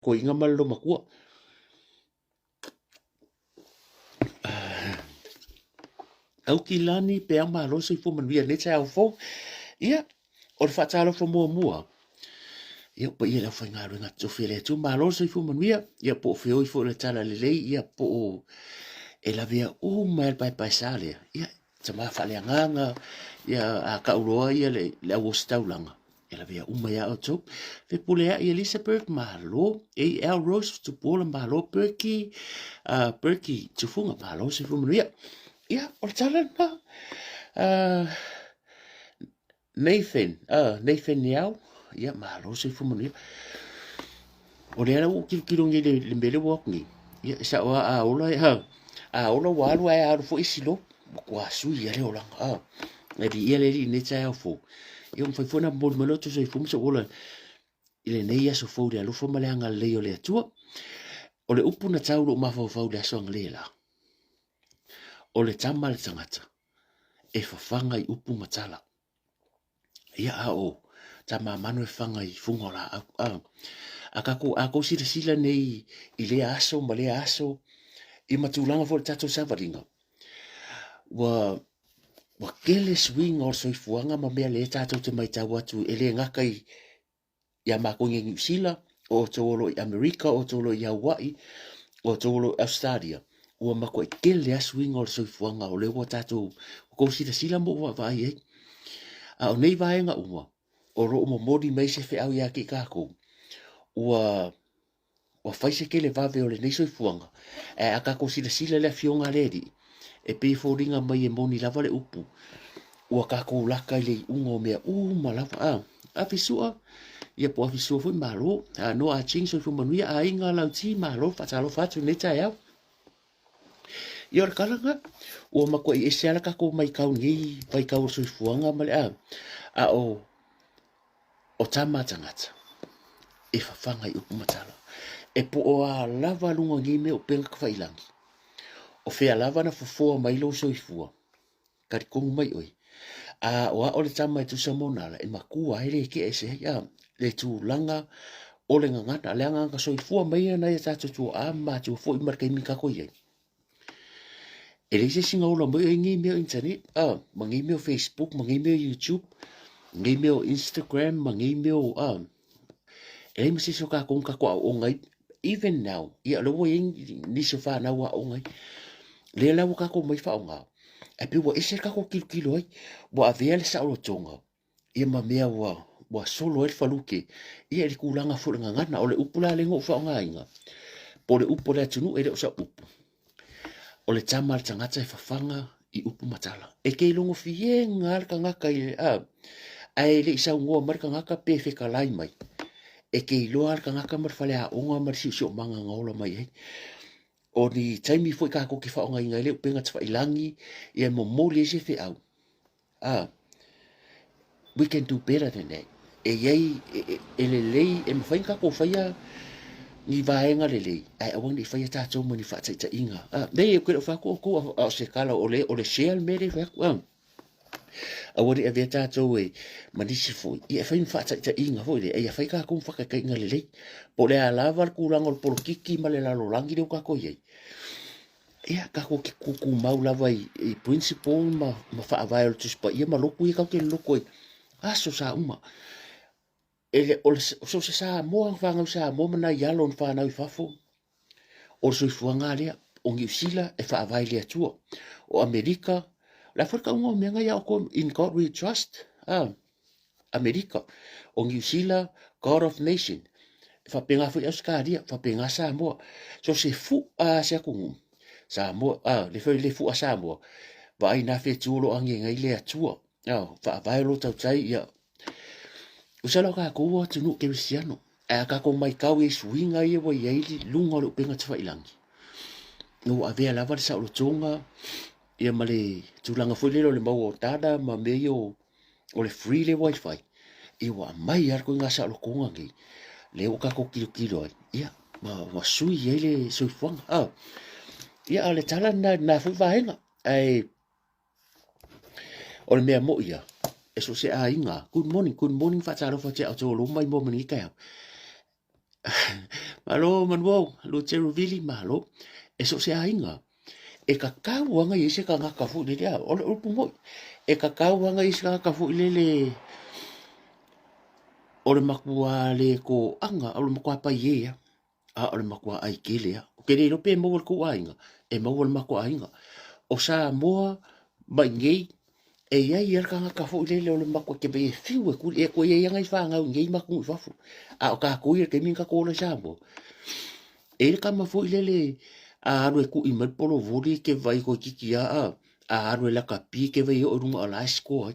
ko inga malo makua. Au ki lani pe ang malo se fu manuia ne cha au fo. Ia, o le whaatalo fa mua mua. Ia pa ia la whainga runga tofi le tu malo se fu manuia. Ia po whioi fo le tala le lei. Ia po e la vea mai pai pai sale. Ia, ta maa whale anganga. Ia a ka uroa ia le awo staulanga. Ia la vea mai a o tau. Fe pulea ia Elizabeth malo. A.L. Rose tu pola malo perki. Perki tu funga malo se fu manuia. Ia, o le tala na. Nathan Yao. Ia, malo se fu manuia. O le ala u kilongi le mele wakni. Ia, sa wa a ola ha. A ola walu ai a fo isilo. Kwa sui ia le ola. E di ia le ne tsa au fo. Ia mfai fona bol maloto so ifum so ola. Ile nei ya so fo le alu fo male anga le o le atua. O le upu na tau lo mafo fo le aso ang le la. O le tama le tangata. E fafanga I upu matala. Ia a o. Tama manu e fanga I fungola. Ako sila nei I le aso ma le aso. I matulanga fo le tato savaringa. Wa kele swing or soifuanga ma mea le tato te mai tau atu ele ngakai ia makonge New Zealand o tolo I Amerika o tolo I Hawaii o tolo Australia ua mako kele a swing or soifuanga o le wa tato ko sila mo wa vai e a o nei vai nga ua o ro mo modi mai se fe au ia ki kako ua faise kele vave o le nei soifuanga e a kako sila le fionga ledi e pe fōringa mai e moni lava le upu. Ua kako laka I le unga o mea malava. A fisua, ia po a fisua fui malo. No a ching so fu manuia a inga lau ti malo, fatalo fatu neta iau. Ia ora kalanga, ua makua I ese ala kako mai kau ngi, pai kau so fuanga male a o tama tangata. E fafanga I upu matala. E po o a lava lunga ngi me o penga kwailangi. O fea lava na fufua mai lo soifua. Kari kongu mai oi. Oa o le tama tu samonala e makua ele ke ese ya le tu langa o le ngangata le nganga soifua mai na ia tatu tu ma tu fo I marka I mika ko ye. Ele se singa ola mai ngi me internet mangi me Facebook mangi me YouTube ngi me Instagram mangi me ele me se soka kon ka ko o ngai even now ia lo wo ni so fa na wa o ngai le la ka ko mai fa nga e pe wa ese ka ko kilo ai wa avea le sa o tonga ia ma mea wa solo el faluke ia le kulanga fu nga ngana o le upula le ngo fa nga inga po le upo le tunu e le sa upu o le tama le tangata e fafanga I upu matala e ke longo fie ngal ka ngaka I ai le isa ngo mar ka ngaka pe fe ka lai mai e ke lo al ka ngaka mar fale a onga mar si so manga ngola mai o ni taimi foi ka ko ki fa ngai ngai le penga tfa ilangi e mo mole se fe au we can do better than that e yei le lei e mfai ka ko faia ni vaenga le lei ai awang ni faia ta tso mo ni fa tsa inga nei e ko fa ko se kala o le share me le fa awori e veta tso e manisi foi e fa fa tsa inga foi e fa ka ko fa ka inga le lei po le alava ku langol por kiki ma le la lo langi le ka ko yei ia ka ko ki ku mau lava I principal ma fa vai o tus pa ia ma loku I ka ke loku aso sa uma ele o so se sa mo ang fanga sa mo na yalo on fa na I fafo o so fuanga le o New Zealand e fa vai le tu o Amerika la forka ngo me nga ya ko in God we trust Amerika o New Zealand God of Nation fa penga fu Australia fa penga sa mo so se fu se ku sa mo le fu sa mo vai na fe tulo ang ngai le tu fa vai lo tau tai ia usala ka ko tu no ke siano ka ko mai kau e swinga ia wa ia lunga lo penga tfa ilangi no avea lava sa lo tonga ia male tulanga foi le mau tada ma meio o le free le wifi ia wa mai ar ko ngasa lo konga ngi le o ka ko kilo ia ma sui ia le sui fong ia ale tala na fu vaenga ai o le mea mo ia e so se a inga good morning fa talo fa te auto lo mai mo mani ka Malo manuo lo tero vili malo. E so se ainga. E ka kauanga i se ka ngaka fu le lea. Ole upu mo. E ka kauanga i se ka ngaka fu le ole makua le ko anga. Ole makua pa ye. A ole makua ai kele ya. Ke le rope mo ko ainga. E mo ole makua ainga. O sa moa mai ngei e ia ia ka ngaka fu le ole makua ke be fiu e ku e ko ye ngai fa nga ngei maku fa fu. A o ka ku ye ke min ka ko le sa mo. E ka ma fu le a aro e ku i mai polo voli ke vai ko kiki a aro e la ka pi ke vai o runga ala sko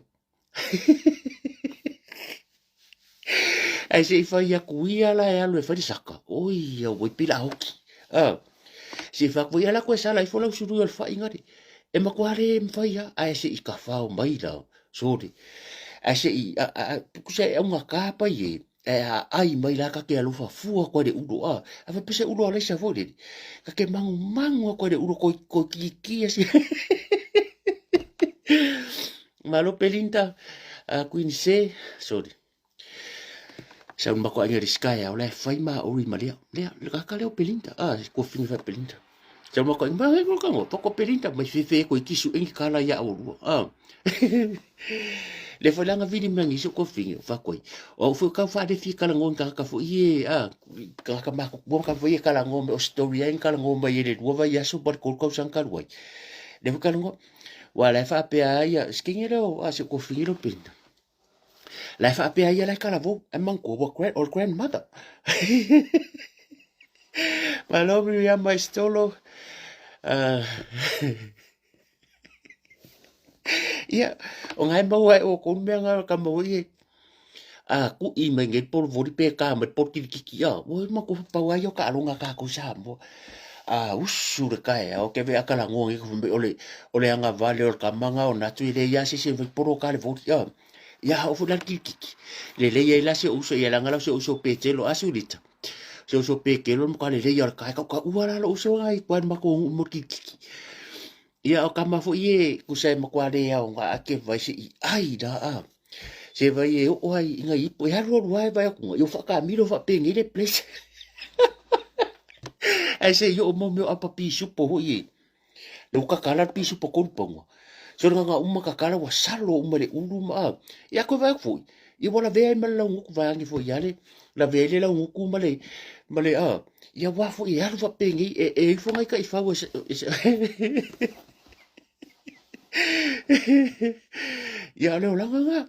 ai se fa ia ku ia la e alo e fa saka oi ya wo pila hoki se fa ku ia la ko sala i fola suru al fa ingari e ma ku are m fa ia ai se i ka fa o mai la sorry ai se i ku se e unha kapa ye e ai mai la ka ke alufa fua ko de udo a fa pese udo ala sa fo de ka ke mangu ko de udo ko kiki asi malo pelinta Queen se sorry sa un mako ani riskai au le fai ma ori malia le ka le pelinta ko fingi fa pelinta sa un mako ma ko kango to ko pelinta mai fe ko kisu en kala ya o le foi langa vidi mangi so ko fingi fa ko o fu ka fa de fi kala ngon ka fu ye ka ma ko bon ka fu ye kala ngon o story en kala ngon ba ye le wo va ya so por ko san kala wai le fu kala ngon wala fa pe ya skingero so ko fingi lo pelinta la fa pe ai la kala vo e man ko or grandmother ma lo mi ya mai stolo ia o ngai mo o ko me nga ka mo ye ku i me nge por vori pe ka me por ki ki ya o ma ko pa wa yo ka longa ka ko sa mo usure ka e o ke ve akala ngongi ko ole anga vale o ka manga o na tu ile ya se por o ka le vori ya o fu la ki le ye la se uso ya la ngala se uso petelo asulita se uso pekelo mo ka le ya ka uara lo uso ai kwan ma ko mo ki ya o kama fo ye ku se mo kwa le ya o nga ke vai se ai da se vai e o ai nga i po ya ro vai vai ku yo fa ka mi lo fa pengi le place ai se yo mo me apa pi su po ye lo ka kala pi su po kon pongo so nga uma ka kala wa salo uma le ulu ma ya ko vai fu i wala ve me la ngu va ngi fo ya le la ve le la ngu ma le ya wa fu ya lo fa pengi e fo ngai ka i fa wa ya le la nga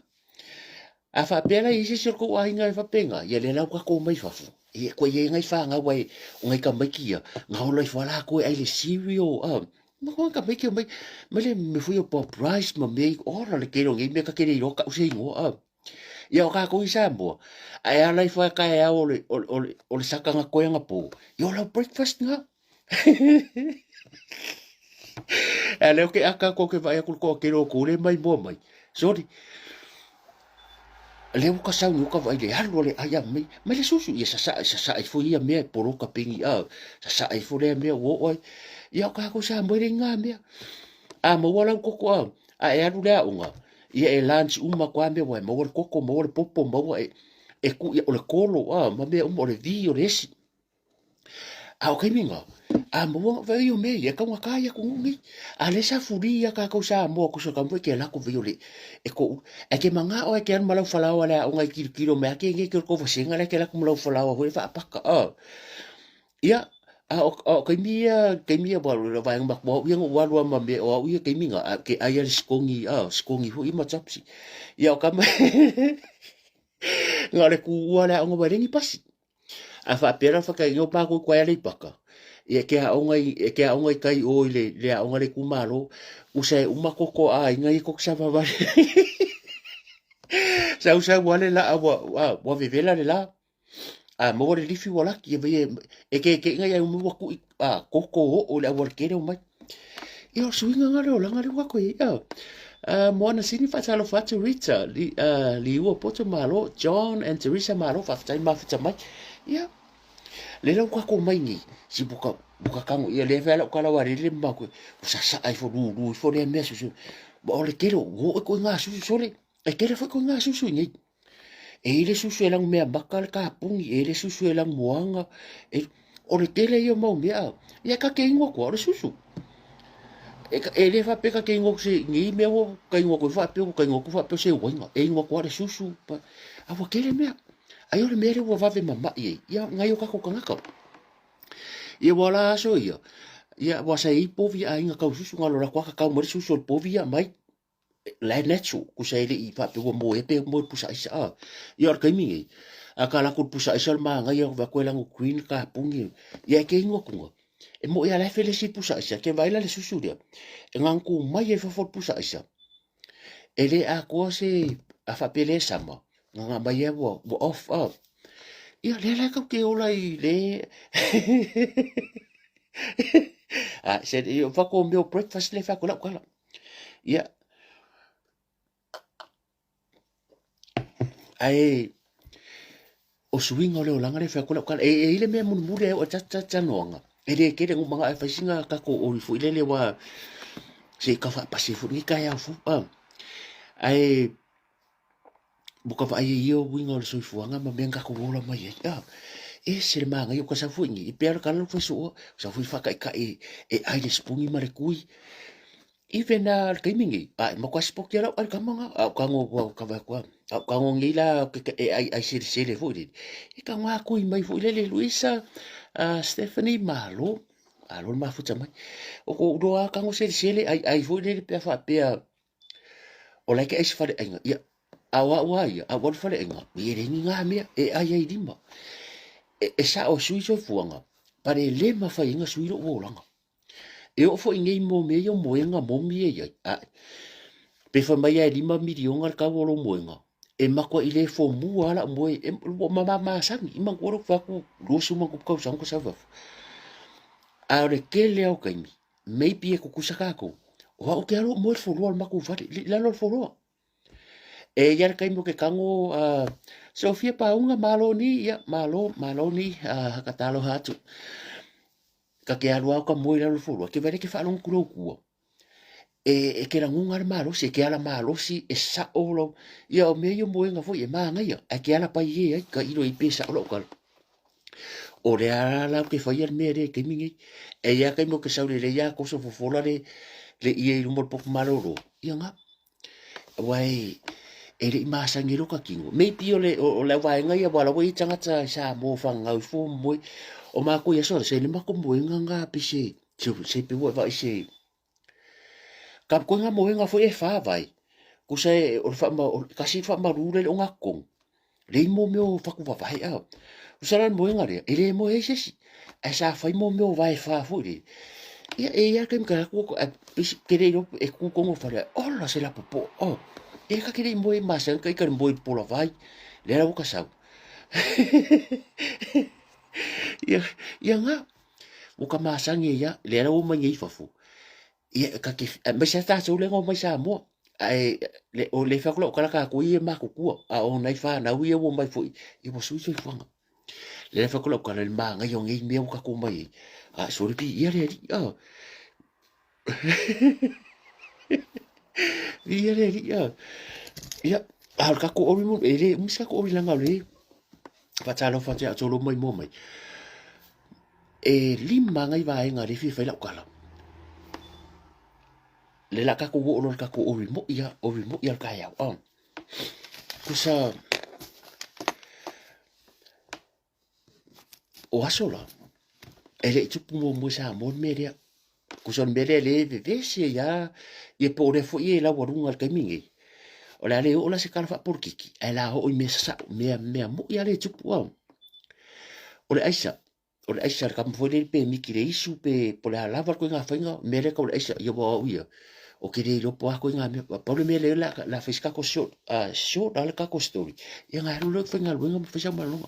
a fa pela i se ko wa inga fa penga ya le la ko mai fa fu e ko ye ngai fa nga wai ngai ka mai kia nga o lai fa la ko ai le sirio ma ko ka mai kia mai le me fu yo pop rice ma me ora le ke lo ngai me ka ke ro ka se ngo ya ka ko i sa mo ai a lai fa ka ya o le saka nga ko nga po yo la breakfast nga e leo ke aka ko ke vai ko ke ro ko le mai bo mai sorry le ka sa no ka vai le halo le aya mai le susu ia sa ai fo ia me poro ka pingi sa ai fo le me o ia ka ko sa mo le nga me mo wala ko e alu le unga ia e lunch uma kwa me wa mo ko mo le popo mo e ku ia o le kolo ma me o le vi o le si o kai minga mo va io me ia ka wa ka ia ku ngi le sa furi ia ka ko sa mo ko so ka mo ke la ko vi o le e ko e ke manga o e ke an malau fala wala o ngai kilo me ke nge ke ko fa singa le ke la ko malau fala o fa pa ka ia o kai mia ba lo va ngba bo ia wa lo ma me o ia kai minga ke ai le skongi hu i ma chapsi ia o ka me ngale ku wala o ngba ringi pasi a fa pera fa kai yo pa ko kwa le paka e ke a ongai kai o le a onga le kumalo u se uma koko inga i kok sa va sa usa wale la wa vivela le la mo le lifi wala ki e ke ngai ai mo ku koko o le wa ke le mai e o swinga ngale o langa le wa ko mo na sini fa talo fa to Rita li u poto malo John and Teresa malo fa tai ma fa mai ya le lo kwa ko mai ni si buka kango ia le vela kala wa le ma ko sa ai fo du fo le mesu bo le kero go ko nga su so le e kero fo ko nga su su ni e le susu e lang mea maka le kapungi, e le susu e lang moanga, o le tele ia mau mea, ia ka ke ingo kua, o le susu. E le fa peka ke ingo se ngi mea o ka ingo ko fa pe ka ingo ko fa pe se wanga, e ingo kua le susu, pa, a wa kele mea, ai o le mea le wa vave mama ia ngai o ka ko kangaka. Ia wala aso ia wasa i povi a inga kau susu ngalo la kwa ka kau mo le susu o le povi mai, la natural ku sa ile i fa pe mo e pe mo pusa isa ia or kaimi a kala ku pusa isa ma nga ia va ko la green ka pungi ia ke ingo ku e mo ia la fele si pusa isa ke vai la le susu dia e ngang ku mai e fa fo pusa isa e le a ko se a fa pele sama nga mai e wo off up ia le la ka ke ola i le a se io fa ko meu breakfast le fa ko la ia ai o swing o le o langa le fa kula kala e ile me mun mure o cha noanga e le ke le ngumanga e fa singa ka ko o fu ile le wa se ka fa pasi fu ni ka ya fu pa ai buka fa ai io wing o so fu anga ma benga ko rola mai ya e se le manga io ka sa fu ni i per ka lo fu so sa fu fa ka e ai le spungi ma le kui even kaimingi ma kwa spok ya al kamanga ka ngo ka va kwa ka ngo ngila ai se le fu di e ka nga ku mai fu le Luisa Stephanie malo alo ma fu mai o ko do ka ngo se ai fu le pe fa pe o like es fa enga ya wa ya a wa fa enga ye re ni nga me ai di ma sa o sui so fuanga pare le ma fa inga sui ro langa e o fo ingei mo me yo moenga mo mi e a pe fa mai ai 5 miliona ka wolo moenga e mako ile fo mu ala mo e mama sang i man ko fa ku lo su man ko ka sang ko sa fa a re ke le o kai me pi e ko kusaka ko o ke alo mo fo lo ma ku fa la lo fo lo e yar kai mo ke kango Sofia pa unga malo ni ya malo ni ka talo hatu ka ke alua ka mo ila lo fo ke vale ke fa lo ku ku ke la ngunga malo se ke ala malo si e sa olo ia o me yo moenga fo e manga ia a ke ala pa ye ka ilo i pesa lo ka o le ala ke fa ia me re ke mingi e ia kai mo ke sa le ia ko so fo la le ia i mo po malo ro ia nga wai e le masangi lo ka kingo me pi o le vai nga ia wala wai tanga ta sa mo fa nga fo mo o ma ko ia so se le ma ko moenga nga pi se pe wa vai se ka ko nga moenga fo e fa vai ku se o fa ma ka si fa ma rule o nga kong le mo me o fa ku va vai a o sa ran moenga le ele mo e se e sa fa mo me o vai fa fo le ia ke ka ko ke le e ku ko mo fa le o la se la popo o e ka ke le mo e ma se ka ka mo e po la vai le la ka sa ia nga o ka ma sangi ia le la o ma ngi fa fo ia ka ke me se ta so le ngo mai sa mo ai o le fa ko kala ka ko i ma ko ku a o nai fa na wi o mai foi i mo sui sui fanga le fa ko kala le ma nga yo ngi me o ka ko mai a so le pi ia le ia al ka ko o mo ele mi sa ko o langa le fa talo fa te so lo mai mo mai e lima ngai va nga le fi fa la kala le la ka ko o lo ka ko o mo ia ka ya kusa o asola ele tupu mo sa mo media kusa mele le vese ya e po le fo ia la warunga ka mingi o la le o la se kala fa por kiki e la o me sa me mo ia le tupu o le aisa ka mo le pe mi ki le isu pe po la lava ko nga fainga mele ka o le aisa yo bo ia o ke le lo po ko nga me po le mele la fiska ko short ala ka ko story ia nga lo fainga lo nga mo fisa malo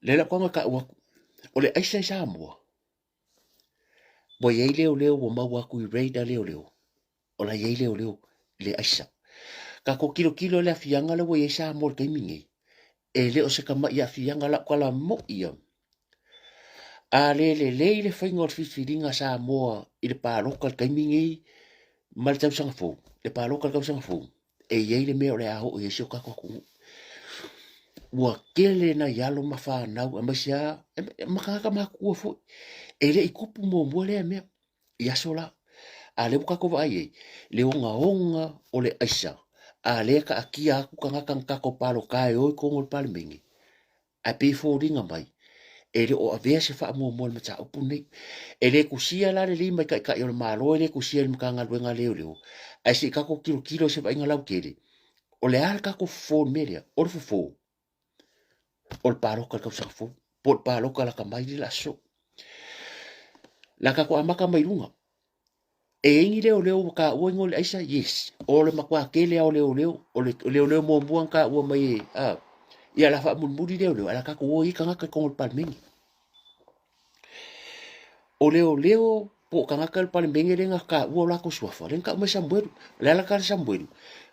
le la ko nga ka o le aisa sa mo bo ye leo wo ma wa ku radar leo o la ye leo le aisa ka ko kilo le afianga le wo ye sa mo ke mingi e le o se ka ma ia afianga la ko la mo ia a le fainga o fifiringa sa mo i le paloka ka mingi mal tau sanga fo le paloka le kausanga fu e yei le mea o le aho e sio kako kungu ua kele na yalo mafa nau a masia makaka makua fu e le ikupu mo mo le mea ia sola a le buka ko vai le onga o le aisa a le ka akia aku kanga kanga ko palo kai o ko ngol palmengi a pe fo ringa mai e le o avea se fa mo le mata upu nei e le kusia la le lima ka o le malo e le kusia le mkanga luenga leo ai se ka ko kilo se va inga lau kele o le al ka ko fo melia o le fo o le palo ka sa fo po palo ka la ka mai la so la ka ko amaka mai lunga e ingi leo ka o ngol aisa yes o le makwa kele o leo mo buang ka o mai ia la fa mun leo ala ka ko o i kanga ka ko le palmengi o leo po kanga ka le palmengi le nga o la ko suafa le ka mai sambueru la ka sambueru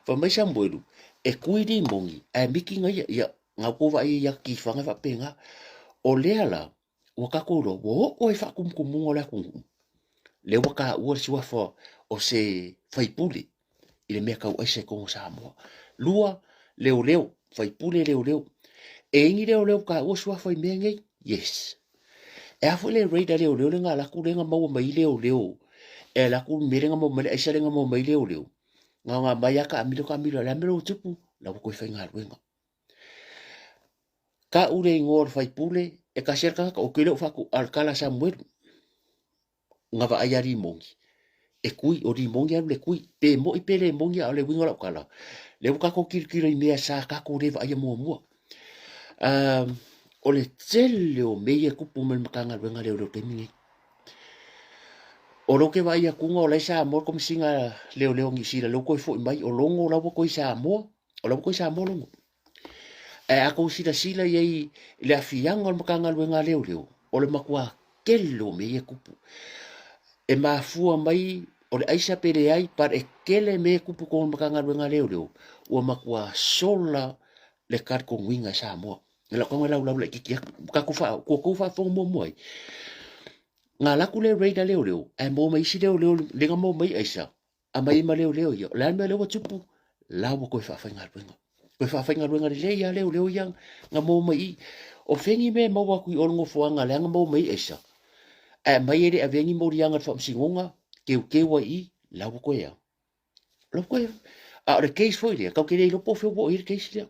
fa mai sambueru e kuidi mongi e miki nga ia nga ko va ia ki fanga fa penga o le ala o ka ko ro o e fa kum o la kum le waka ua suafa o se faipule i le mea kau aise kongo Samoa. Lua leo faipule leo e ingi leo ka ua suafa i mea ngai yes e afu le reida leo le nga laku le nga mau mai leo e laku mere nga mau mai aise le nga mau mai leo nga mai aka amilo la melo tupu la ko fa nga ruenga ka ure ngor faipule e ka serka o kilo fa ku alkala Samuel nga va ayari mongi e kui o di mongi le kui pe mo i pele mongi ale winga la kala le ka ko kilo i mea sa ka ko re va ya mo o le tele o me ye kupu me makanga wenga le te mingi o lo ke va ya kunga o le sa mo kom singa leo ngi sila lo ko fo mai o longo la ko sa mo o lo ko sa mo longo e ako sila ye le afianga o makanga wenga leo o le makua kelo me ye kupu e mafua mai o le aisa pere ai par e kele me kupu ko makanga wenga leo o makua sola le kar ko winga sa mo la ko la le ki ka ku fa fo mo moi nga la ku le reida leo e mo mai si leo le nga mo mai aisa a mai ma leo yo la me leo tupu la wo ko fa nga wenga ko fa nga wenga le ya leo yang nga mo mai o fengi me mo wa ku o ngo fo nga le nga mo mai aisa e mai ere a vengi mo rianga fa msingonga ke wa i la wo ko ya lo ko a le case foi le ka ke le po fo wo i case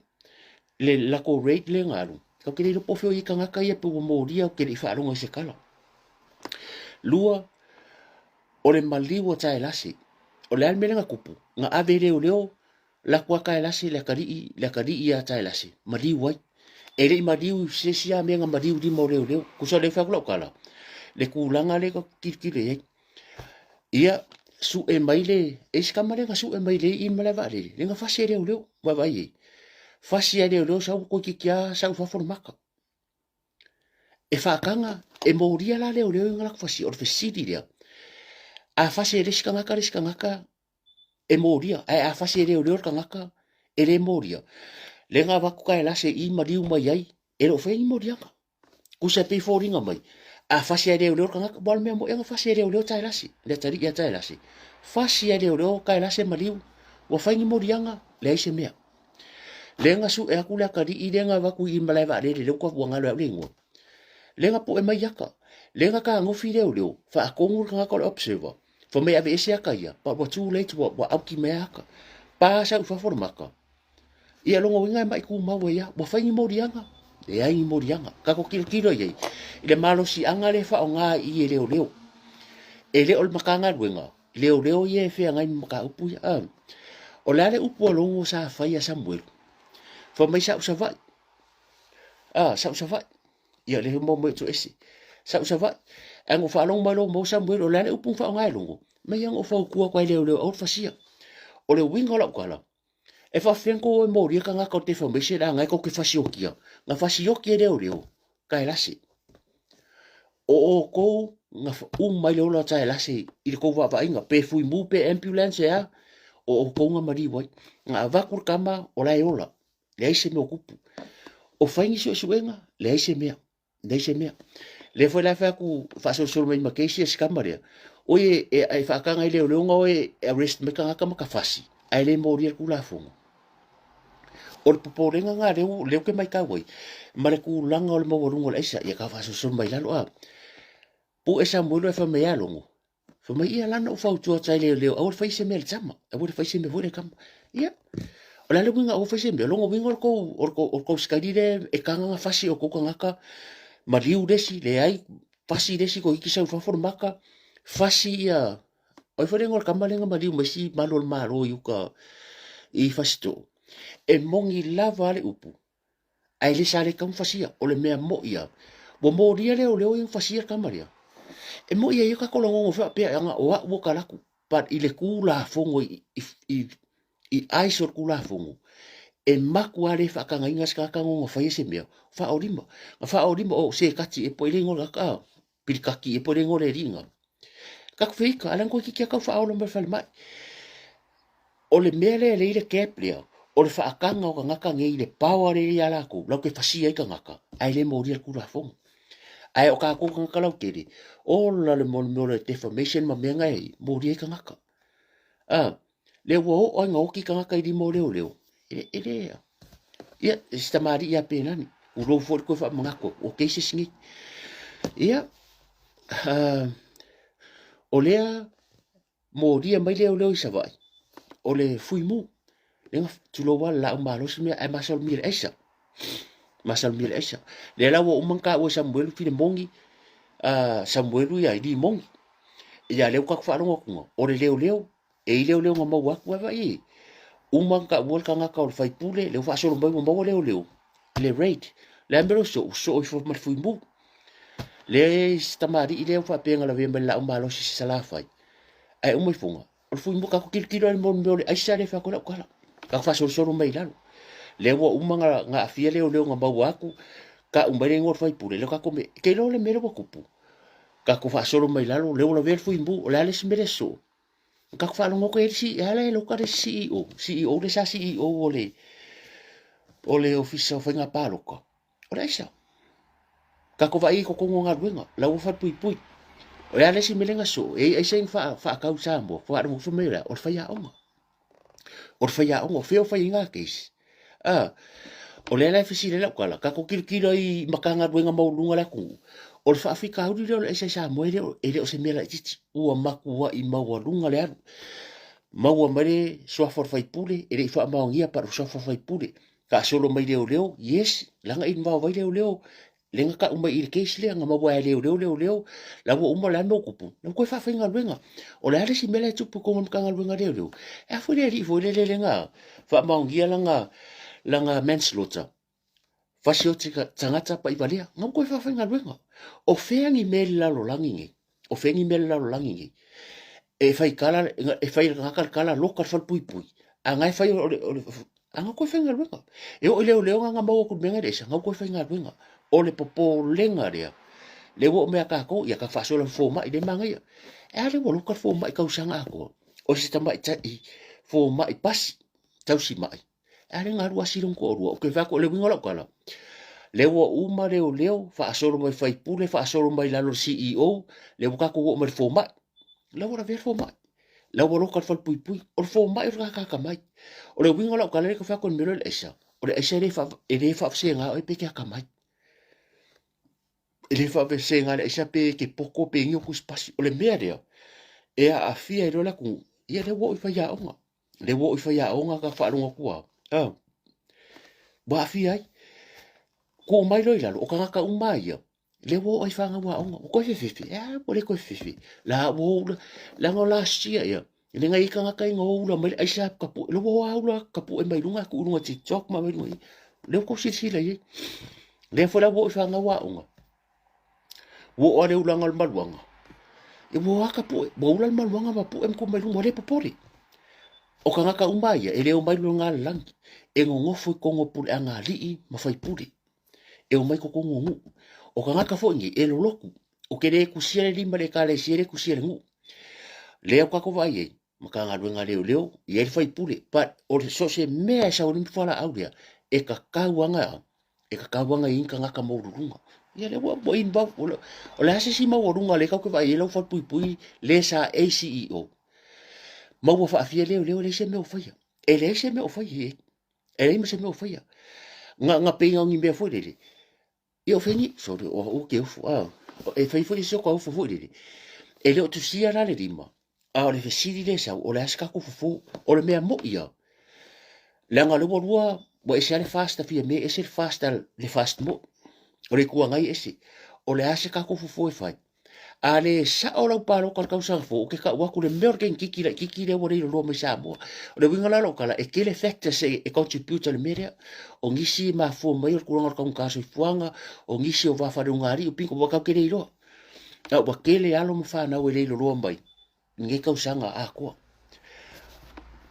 le la ko rate le ngaru ka ke le po fo i kanga ka ia po mo ria ke le fa rongo se kala lua o le maliwo tai lasi o le almele nga kupu nga ave leo la kwa kai lasi le kari ia tai lasi maliwo e le maliwo se sia me nga maliwo di mo leo ku so le fa ko kala le kulanga le ko kirkire ia su e maile e skamare nga su e maile i mala vale le nga fa se leo wa vai fa se leo sa ko kikia sa fa formaka e fa kanga e moria la leo nga fa si or fa sidi dia a fa se riskanga e moria a fa se leo kanga e le moria le nga va ku kai la se i mariu mai ai e lo fe i moria ku se pe foringa mai a fa se leo kanga bol me mo e fa se leo tai la si le tari ya tai la si fa se leo kai la se mariu wo fa i moria le se mea le nga su e akula kari i le nga va ku i malai va le ko wanga le ngo le nga po e mai yaka le nga ka ngofi leo fa kongur nga ko observer for me ave ese akaia but what too late what auki me aka pa sa fa formaka ia longo winga mai ku mawe ya bo fa ni morianga e ai morianga ka ko kilo ye le malo si anga le fa nga i leo e le ol makanga winga leo ye fe nga maka upu ya o le upu longo sa fa ya Samuel for me sa va sa va ia le mo mo to esi sa va ang fa long malo mo Samuel o le upu fa nga longo me yang o fa ku ko leo o fa sia o le winga la kwala e fa fenko e mo ria kanga ko te fa me se nga ko ke fa siokia nga fa siokia leo kai lasi o ko nga mai leo la tai lasi i ko va inga pe fui mu pe ambulance ya o ko nga mari wai nga va kur kama o la yola le se me okupu o fa ngi so suenga le se me le foi la fa ku fa so mai ma ke si skamaria Oe ai whaakanga i leo leonga oe arrest me kanga kama ka fasi. Ai le mo ria kula fongo. O le poporenga ngā leo ke mai kawai. Ma le kulanga o le mawarunga le isa, ia ka faso son mai lalo a. Po e sa mwelo e wha mea longo. Wha mai ia lana o whautua tai leo, au le whaise mea le tama. Au le whaise mea vore kama. Ia. O la le winga o whaise mea, longo winga o kou skairire e kanga ngā fasi o kou ngaka. Ma riu resi, le ai, fasi resi ko iki sau whawhoro maka. Fasi ia, oi wharenga o le kamalenga ma riu mesi malo le maro iuka i fasi to. E mongi lava ale upu. Ai le sale kam fasia, o le mea mo ia. Wa mo ria leo yung fasia kamaria. E mo ia yuka kolongo ngofea pia anga o a uoka laku. Pat i le kula fongo i aisor kula fongo. E maku ale whakanga ingas kakango ngofea se mea. Wha orima. Wha orima o se kati e poirengo laka. Pirikaki e poirengo le ringa. Kaku whika, alango ki kia kau wha aolo mai whale mai. O le mea le le kep lea. O le whaakanga o ka ngaka ngei le pawa re ria lako, lau ke whasia i ka ngaka, ai le mo ria kura fonga. Ai o ka kōka ngaka lau kere, o la le mo le defamation ma mea ngai, mo ria i ka ngaka. Le ua o ai ngauki ka ngaka i di mo leo. Ele ea. Ia, sita maari ia pēnani. Uro fōri koe wha mangako, o keise singi. Ia, o lea, mo ria mai leo i savai. O le fui mu. Lenga tulowa la umalos me ai masal mir esa. Masal mir esa. Le la wo umangka wo Samuel fine mongi Samuel ya di mongi. Ya le ka fa ngo ko. O le leo e leo ngama wa wa vai. Umangka wo ka nga ka fai pule le fa so mbai mo leo. Le rate. Le ambero so fo mar fu mbu. Le stamari ile fa penga la vemba la umalos si sala fai. Ai umai funga. O fu mbu ka ko kilo le mon ai sa le fa ko la. Ka fa soro mai lalo le wo umanga nga afia leo nga mau aku ka umbere ngor fai pure le ka come ke lo le mere kupu ka ko fa soro mai lalo le wo ver fu imbu o le ale mere so ka fa lo ko si ale lo ka CEO le sa CEO o le office of nga palo ko o le sa ka ko va i ko nga ruenga la wo fa pui o le ale mere nga so e sen fa ka usambo fa mo fu mera o fa ya onga o fai o feo fai nga kes o le la fisi le kala ka ko kilo i makanga ruenga maulunga la ku o fa afika uri le sa moere ele o se mela titi o makua i maulunga le maua mare so for fai pule ele fa maungia para so for fai pule ka solo mai leo yes langa in va vai leo lenga ka umba il kes le nga maua leo la wo umba la no kupu no ko fa finga ruenga o le ale si mela tupu ko makanga ruenga leo e fo le lenga fa maungia langa manslaughter fasio tika tangata pa ivalia ngam ko fa finga ruenga o feangi mela lo langi o feangi mela lo langi e fai kala e fai kala loka fa pui anga fai anga ko finga ruenga e o leo nga mau ko menga desa ngam ko finga ruenga o le popo lenga rea le wo me ka ko ya ka fa so le foma i de manga ya e ale wo loka foma i ka usanga ko o se tama i tai foma i pasi tau si mai ale nga rua silong ko rua o ke fa ko le wingola kala le wo uma leo fa asoro mai fai pule fa asoro mai la CEO le ka ko mo foma le wo ver foma le wo loka fa pui o foma i ka mai o le wingola kala le ka fa ko mero le esa o le esa le fa se nga o pe ka mai ele fa ve se nga le esa pe ke poko pe ngi ku spasi o le mea rea e a fia i rola ku ia le wo i fa ya onga le wo i fa ya onga ka fa longa ku ba fia ko mai lo ila o ka umai le wo i fa nga wa onga ko fefe po le ko fefe la wo la ngo la sia ia le ngai ka ka ngo ula mai ai sa ka pu le wo ula ka pu e mai lunga ku lunga TikTok ma mai le ko si le fo la wo i fa nga wa onga wo o le ulanga maluanga e wo aka pu wo ulanga maluanga ma pu em ko mai lunga le popori o ka ngaka umai e le o mai lunga lang e ngofo ko ngopu anga li ma fai puri e o mai ko ngu o ka ngaka fo ngi e lo loku o ke le kusia le limba le kale siere kusia le ngu le o ka ko vai e maka nga ruenga leo e fai puri pa o so se mea sa o ni fala aulia e ka kauanga inka ngaka mo runga ia le wa in ba o le ase si ma o runga le ka ke vai lo fa pui le sa ACEO ma wa fa afia le se me o fa e le se me o fa e le me se me o fa nga pe ngi me fo le e o feni so o ke o e fai fo so ko fo le e le o tu sia la le lima a o le fesiri le sa o le aska ko fo o le mea mo ia le nga le wa e se le fasta fia me e se fasta le fast mo o le kua ngai ese o le ase ka ko fo e fai a le sa o lau palo ka kausa fo ke ka wa ku le mer ken kiki le wo le lo me sa mo o le winga la lo kala e ke le factor se e contribute le media o ngisi ma fo mai o ku nga ka so fuanga o ngisi o va fa ngari o pinko wa ka ke le lo a wa ke le alo mo fa na o le lo mai nge kausanga a ko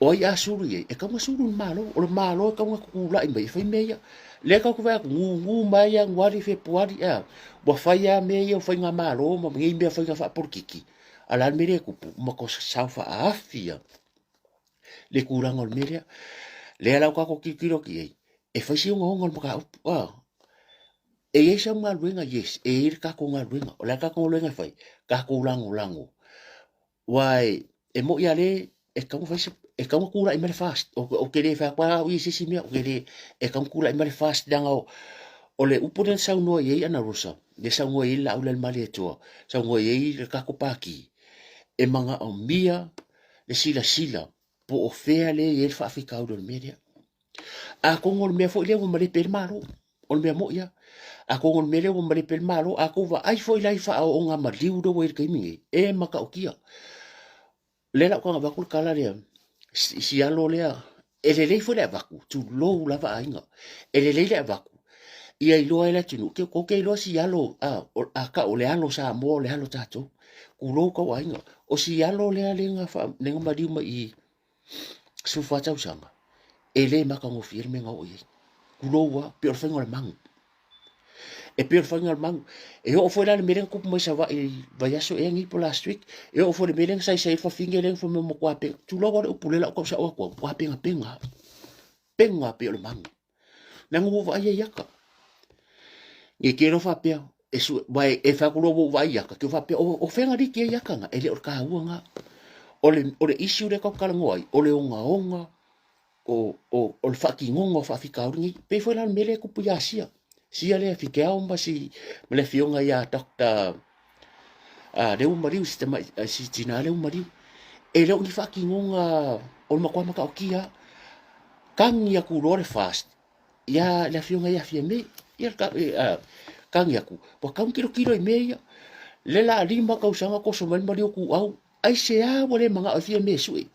o ia suru e ka mo suru malo o le malo ka mo ku la i mai fai meia le ka ku va ngu mai ya ngwari fe puari a wa fai ya meia o fai nga malo mo ngi me fai nga fa por kiki ala mere ku mo ko sa fa afia le kuranga o meria le ala ka ko kikiro ki e fai si ngo ngo mo ka e isa nga luenga yes e ir ka ko nga luenga o la ka ko luenga fai ka ko lango wai e mo ia le e ka mo fai e ka mo kula i mele fast o ke le fa kwa wi sisi mea o ke le e ka mo kula i mele fast danga o le upo den sa no ye ana rosa le sa no ye la o le mali to sa no ye le ka ko paki e manga o mia le sila po o fea le ye fa afrika o le media a ko ngol me fo le mo le per malo o me mo ia a ko ngol me le mo le per malo a ko va ai fo lai fa o nga ma liu do we ke mi e maka o kia le la ko nga ba ku kala le si alo lea e le fo le vaku tu lo la va inga e le vaku ia i loa e la tunu ke ko ke lo si alo a ka o le alo sa mo le alo tato ku lo ko wa inga o si alo le nga fa le nga mari ma i su fa tau sanga e le maka ngo firme nga o i ku lo wa pe o fa ngol mang e pe o fa ngol mang e o fo la le meren ku mo sa va i va ya so e ngi po last week e o fo le meren sai fa finge le fo mo kwa pe tu lo o pulela ko sa o kwa penga pe o le mang na ngo va ya yaka e kero fa pe e su vai e fa ko lo vai yaka ke fa pe o fenga ri ke yaka nga ele o ka nga o le issue le ko kala ngoi o le onga o le fa ki ngongo fa fika uri pe fo la mele ku puya sia le fika o mba si mele fionga ya dokta le o mariu sistema si tina le o mariu e le o ni fa ki ngonga o ma kwa maka o kia kang ya ku lore fast ya le fionga ya fie me ya ka kang ya ku po kang kilo i meia le la lima ka usanga ko so mal mariu ku au ai se a wale manga o fie me sui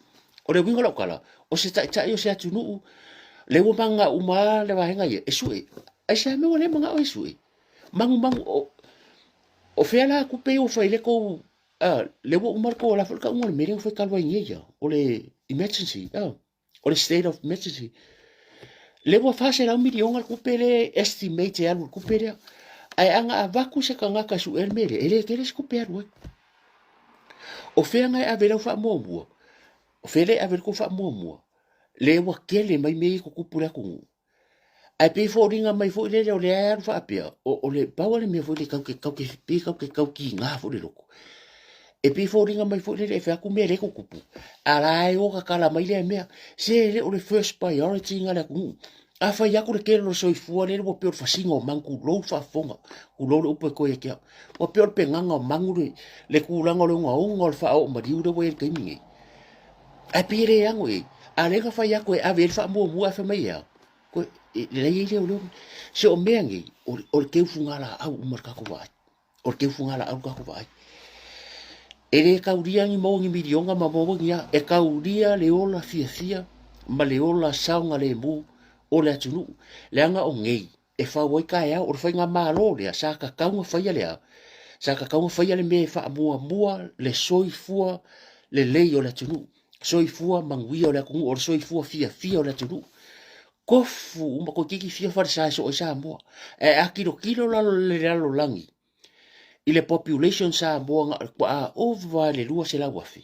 o le winga lo kala o se ta yo se atunu le wo manga uma le vahenga ye sui ai se me wale manga o sui mangu o fela ku pe o fa ile ko le wo umar ko la falka umar mering fa kalwa ye o le emergency o le state of emergency le wo fa se la milion al ku pele estimate al ku pele ai anga avaku se kanga ka su el mere ele ke le ku pele o fe nga a vela fa mo o fele a ver ko fa mo le wa kele mai me ko kupura ku ai pe fo ringa mai fo le le ar fa pe o le pa le me fo le ka ke pe ka ki nga fo le loko e pe fo ringa mai fo le fa ku me le ko kupu ala ai o ka kala mai le me se le o le first priority nga le ku a fa ya ku le ke lo soi fu le bo pe fa singo man ku lo fa fonga ku lo o pe ko e ke o pe pe nga mangu le ku la ngo ngo ngo fa o ma di u de we ke mi ai pire yang we ale ka fa ya ko a ver fa mo fa mai ya ko le ile o se o mengi o ke fungala au mar ka ko vai o ke fungala au ka ko vai ele ka uria ni mo ngi milionga ma mo ngia e ka uria le ola fia ma le ola saunga le mu o le tunu le anga o ngei e fa wai ka ya o fa nga malo le sa ka ka nga fa ya le sa ka nga fa ya le me fa mua le soifua le o le tunu soifua mangui o le ku o soifua fia o le tunu kofu uma ko kiki fia fa sa so mo e a kilo la le langi ile population sa mo nga a over le lua se la wafi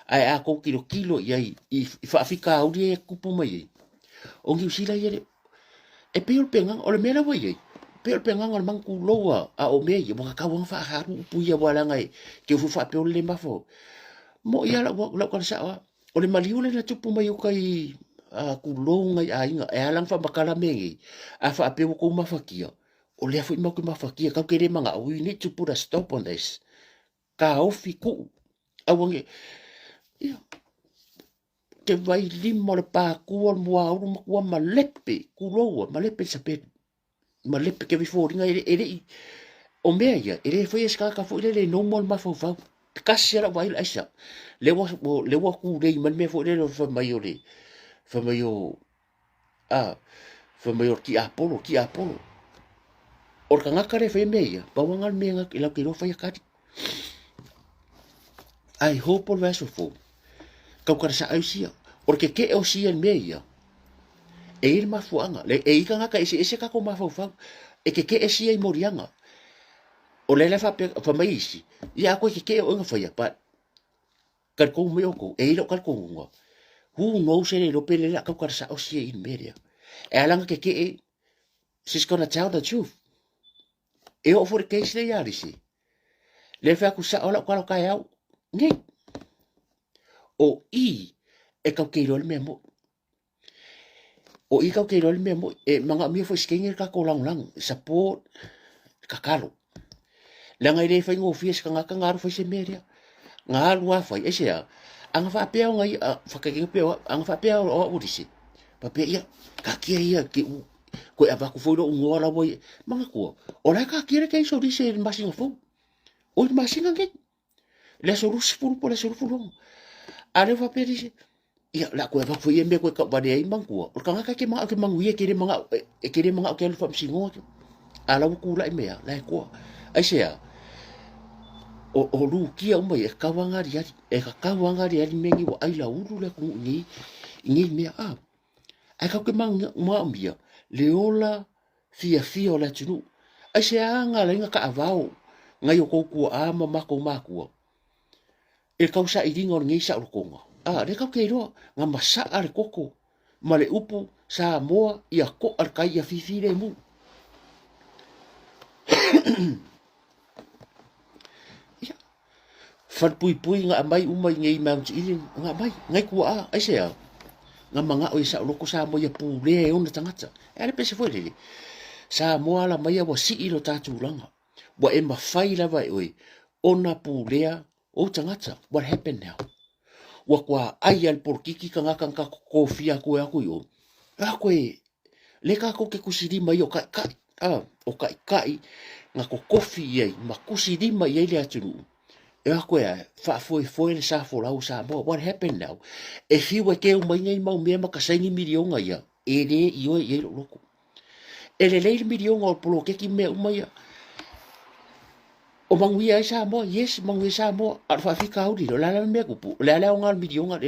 ai a ko kilo ia i fa fika aulie kupu mai o ngi sila ye e pe o penga o le mera wai pe pe nganga mang ku loa a o me ye mo ka wang fa haru pu ya wala ngai ke fu fa pe o le mafo mo ia la ka sa o le maliu le na tupu mai o kai a ku lo ngai a inga e alang fa bakala mengi a fa pe ko mafakia o le fu mo ko mafakia ka ke le manga we need to put a stop on this ka ofi ku a wange ia te vai limo le pa ku mo a mo ku ma lepe ku lo ma lepe sa pe ma lepe ke vi fo ringa ele o mea ia, e re whai eska ka fo le no mo ma fo fa kasi ala vai aisa le wa ku le man me fo le fa mai o le fa mai o a fa mai o ki apolo o ka ngaka re fai me ia pa wanga me nga ila ki ro fai ka I hope all vaso fo ka ka sa ai sia o ke o sia me ia e ir ma fuanga le e ka ngaka ese ka ko ma fo fa e ke e sia i morianga o le fa fa mai isi ia ko ke o nga fa ia pa kar ko me o ko e lo kar ko ngo hu no se le lo pele la ka kar sa o sia in media e alanga ke she's gonna tell the truth e o for case le ya risi le fa ku sa ola ka ka ya ngi o i e ka ke lo me mo o i ka ke lo me mo e manga mi fo skenger ka ko lang support ka kalo la ngai le fa ngo fies ka nga ru fa se media nga lu fa e se anga fa pe ngai fa ka ke pe anga fa pe o urisi pa pe ia ka ke ia ke ko ava ku fo do ngora boy manga ko ora ka kire ke so dise masinga fo o masinga ke le so rus fu po le so fu ale fa pe dise ia la ko ava fo ye me ko ka ba de mang ko o ka ke mang wi ke manga ke manga ke fa singo ala ku la me la ko ai se o lu kia o mai e kawangari ari mengi wa ai la uru le ku ngi me ai ka ke mang ma mbia le ola fia o la tunu ai se anga le nga ka avao ngai o ko a ma ko e ka usa i dingo ngi sa ko le ka ke ro nga masa ar koko ma le upu sa moa ia ko ar kai ia fifi le mu fat pui nga mai umai ngai mount ilin nga mai ngai ku ai se nga manga o isa loko sa mo ia pu le ona tangata ele pese foi le sa mo ala mai wa si ilo tatu langa wa e mafai lava oi ona pu le o tangata what happened now wa kwa ai al porkiki ka ngaka ka kofia ko ya ko yo ko le ka ko ke kusiri mai o ka o kai nga ko kofi ai ma kusiri mai ele atu e ako e foi le sa fo lau sa mo what happened now if you were ke o mai ngai mau me ma ka saini milionga ia e le io e lo loko e le milionga o polo ke ki me o mai o mangui ai sa mo yes mangui sa mo ar fa fika udi lo la me ku la ngal milionga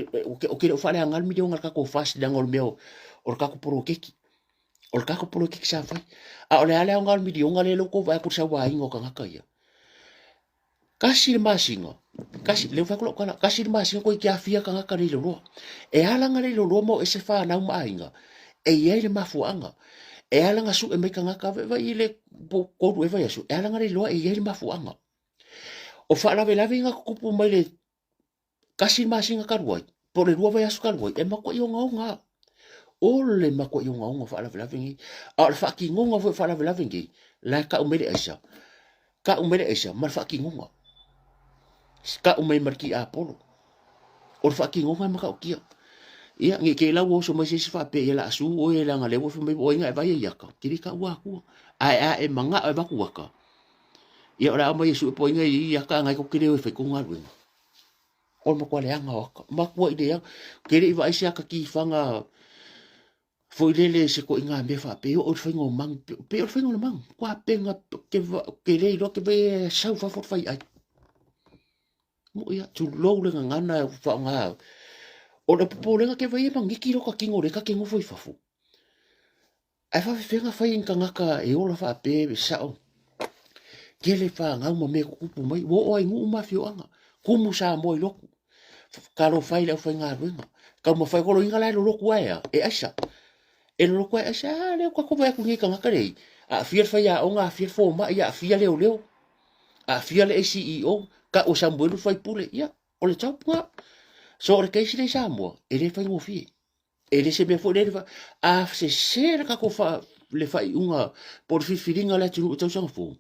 o ke fa le ngal milionga ka ko fast dangol meo o ka ko polo ke ki o ka ko polo ke sa fa o le ngal milionga le loko va ku sa wa ingo ka ngaka ia kasi masinga kasi le fa ko kana kasi masinga ko ki afia ka ngaka le lo e alanga le lo mo e se fa na uma inga e ye le mafuanga e alanga su e me ka ngaka va ile ko ru e va yesu e alanga le lo e ye le mafuanga o fa la vela vinga ko pu mai le kasi masinga ka ruai por le ruai yesu ka ruai e ma ko yo nga o le ma ko yo nga fa la vela vingi a fa ki nga fa la vela vingi la ka o me le esa ka o me le esa ma fa ki nga ska o mai marki apolo o fa ki ngonga maka o kia ia ngi ke la wo so mai se fa pe la su o e la ngale wo fa mai o inga vai ia ka tiri ka wa ku a e manga e ba ku ka ia ora mai su po inga ia ka ngai ko kire o fe ku ngaru o mo ko le anga o ma ku ide ke ri vai se ka ki fanga foi lele se ko inga me fa pe o fa ngo mang pe o fa ngo mang kwa penga ke le lo ke be sa fa fai ai mo ia tu lo le ngana fa nga o le popo le ke vai mang ki ro ka kingo le ka kingo foi fafu ai fa nga fa in kanga ka e o la fa pe sa o ke le fa nga mo me ku pu mai wo o ngu ma fio anga ku mu sa mo lo ka lo fa le fa nga ru ka mo fa ko lo inga la lo ku ai e asa e lo ku asa le ko ko va ku ni kanga ka le a fia fa ya onga fia fo ma ya fia leo a fia le CEO ka o Samuel fai pule ya o le taupunga so re keisi le Samoa e le fai ngofie e le se me fo le a se sera ka ko fa le fai unga por fifiringa le tunu tau sanga fo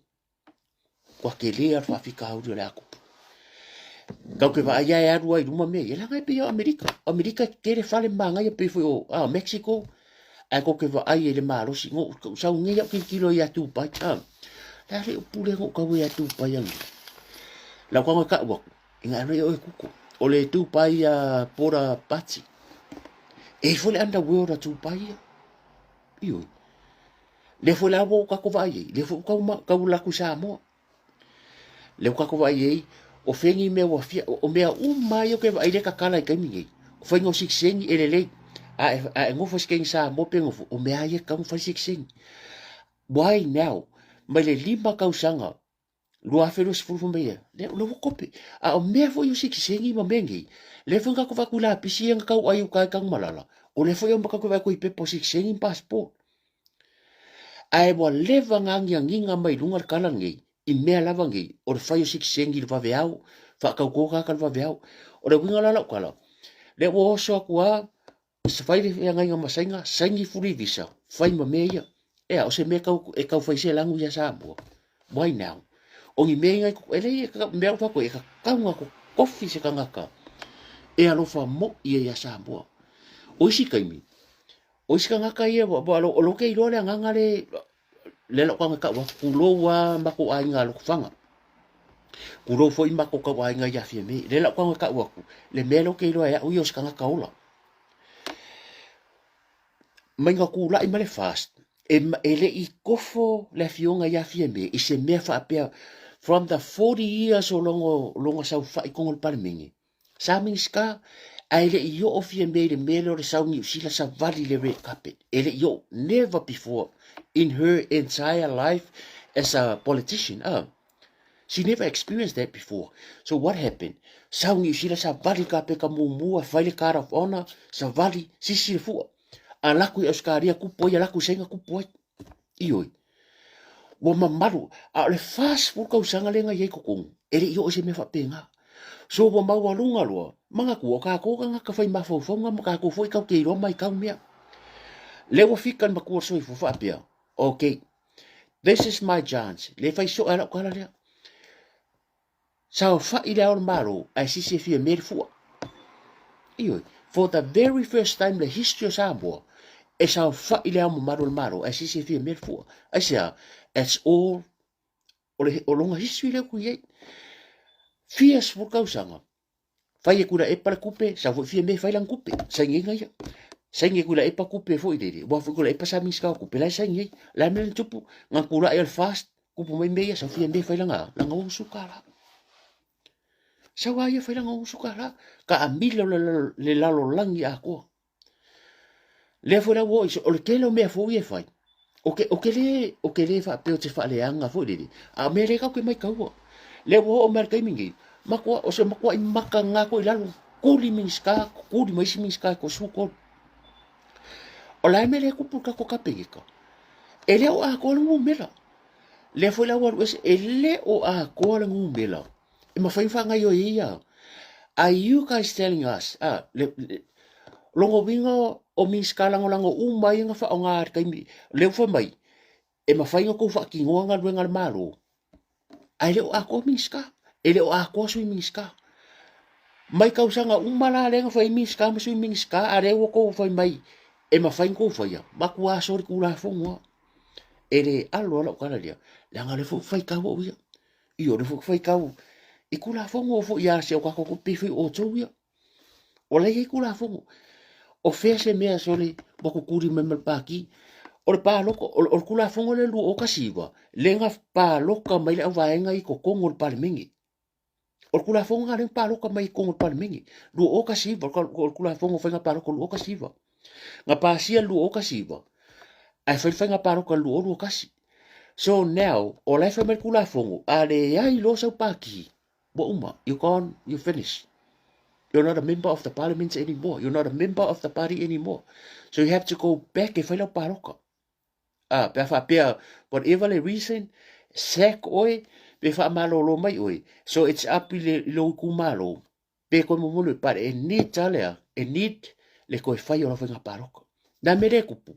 kwa ke le fa fika au le ako kau ke va ya ya rua i ruma me e la ngai pe Amerika ke le fale manga ya pe fo a Mexico a ko ke va ai le malo si ngo sa ngi ya kilo ya tu pa la le pule ngo ka ya tu pa yang la kwa ka wa inga no yo kuku o le tu pa ya pora pati e fo le anda world tu pa ya io le fo la wo ka ko va ye le fo ka la ku sa mo le ka ko va ye o fengi me wa fia o mea mai o ke va ile ka kala ka mi o fengi o siksengi ele a ngo fo skeng sa mo pe ngo o mea ye ka mo fa siksengi why now mai le lima ka usanga lua felo se fulfu me le lo kope a o mea fo yo siksengi ma mengi le fo ka ko va kula pisi nga ka ayu ka malala o le fo yo ka ko va ko ipe po siksengi passport ai mo leva ngangi mai lungar kalangi i mea lava ngi o le fai o siksengi le vaveau fa ka ko ka vaveau o le winga la kala le wo so akua se fai le ngai nga masainga sangi furi visa fai ma meia e o se me ka fai se langu ya sabo why now o ngi mea ngai ko ele ka mea fa ko e ka nga ko kofi se ka ngaka e alo fa mo ia ya sabo o isi kaimi o isi ka ngaka ia bo o lo ke ilo le ngangale le la kwanga ka wa kulo wa mako ai nga lo fanga kulo fo i mako ka wa nga ya fie me le la kwanga ka wa le melo ke lo ya u yo skanga ka ola mainga kula i male fast ele i kofo le fionga ya fie me i se me fa apea from the 40 years o longo sau fa i kongol palmingi sa minska ele i yo o fie me le melo le sau ni sila sa vali le red carpet ele yo never before in her entire life as a politician. She never experienced that before. So what happened? Saungi sila sa vali ka peka mumua, faile car of honor, sa vali sisi fua. A laku i auskaria kupo, ia laku senga kupo. Ioi. Wa mamaru, a le fast fuka usanga lenga yei kokong. Ere iyo ose me whapenga. So wa maua lunga loa, manga kua ka koka nga ka whai mawhauwhaunga, maka ko foi kau keiro mai kau mea. Lewa fikan makua soi fufa apea. Okay, this is my chance. Le fai so ala kala lea. Sao fa ile au maro, ai sisi fia mere fua. Ioi, for the very first time the history of Samoa, e sao fa ile au maro, ai sisi fia mere fua. Ai sea, it's all, o longa history leo kuiei. Fias furkau sanga. Fai e kura e para kupe, sa fia me fai lang kupe, sa ngenga ia. Saingi kula e pa kupe fo ide wa fo kula e pa sa miska kupe la saingi la men tupu nga kula e fast kupu mai meia sa fia me fai langa o sukala sa wa ia fai langa o sukala ka amila le lalo langi a ko le fo la wo o le kelo me fo ia fai o ke le fa pe o te fa le anga fo ide a me le ka ku mai ka wo le wo o mer kai mingi makwa o se makwa i maka nga ko i lalo kuli miska kuli mai miska ko suko o la me le kupu ka ko kapega ele o a ko ngu mela le foi la war wes ele o a ko ngu mela e ma fai fanga yo ia are you guys telling us longo bingo o mi skala ngolango umai nga fa nga kai le fo mai e ma fai ko fa ki ngonga ngal malo ai le o a ko mi ska ele o a ko su mi ska mai ka usanga umala le nga fa mi ska ma su mi ska are wo ko fa mai e ma fai ko fa ya ma ku a sori ku la fongo ere alo ala kala dia la ngale fo fai ka wo ya io le fo fai ka i ku la fongo fo ya se ko ko pe fi o to ya o le i ku la fongo o fe se me sori bo ko kuri me mal pa ki o le pa loko o ku la fongo le lu o ka siwa le nga pa loka mai le va nga i ko kongo le pa mingi o ku la fongo le pa loka mai kongo le pa mingi lu o ka siwa ko ku la fongo fa nga pa loko lu o ka siwa nga pa sia lu o ka siwa ai fai nga pa loko lu o ka si so now o la fa me ku la fongo ale ai lo sa pa ki bo uma you gone you finish. You're not a member of the parliament anymore. You're not a member of the party anymore. So you have to go back e whaila paroka. pe fa pe whatever the reason sack oi pe fa malolo mai oi so it's up le lo ku malo pe ko mo mo pa e ni tale e need le ko fai o fa paroko na mere kupu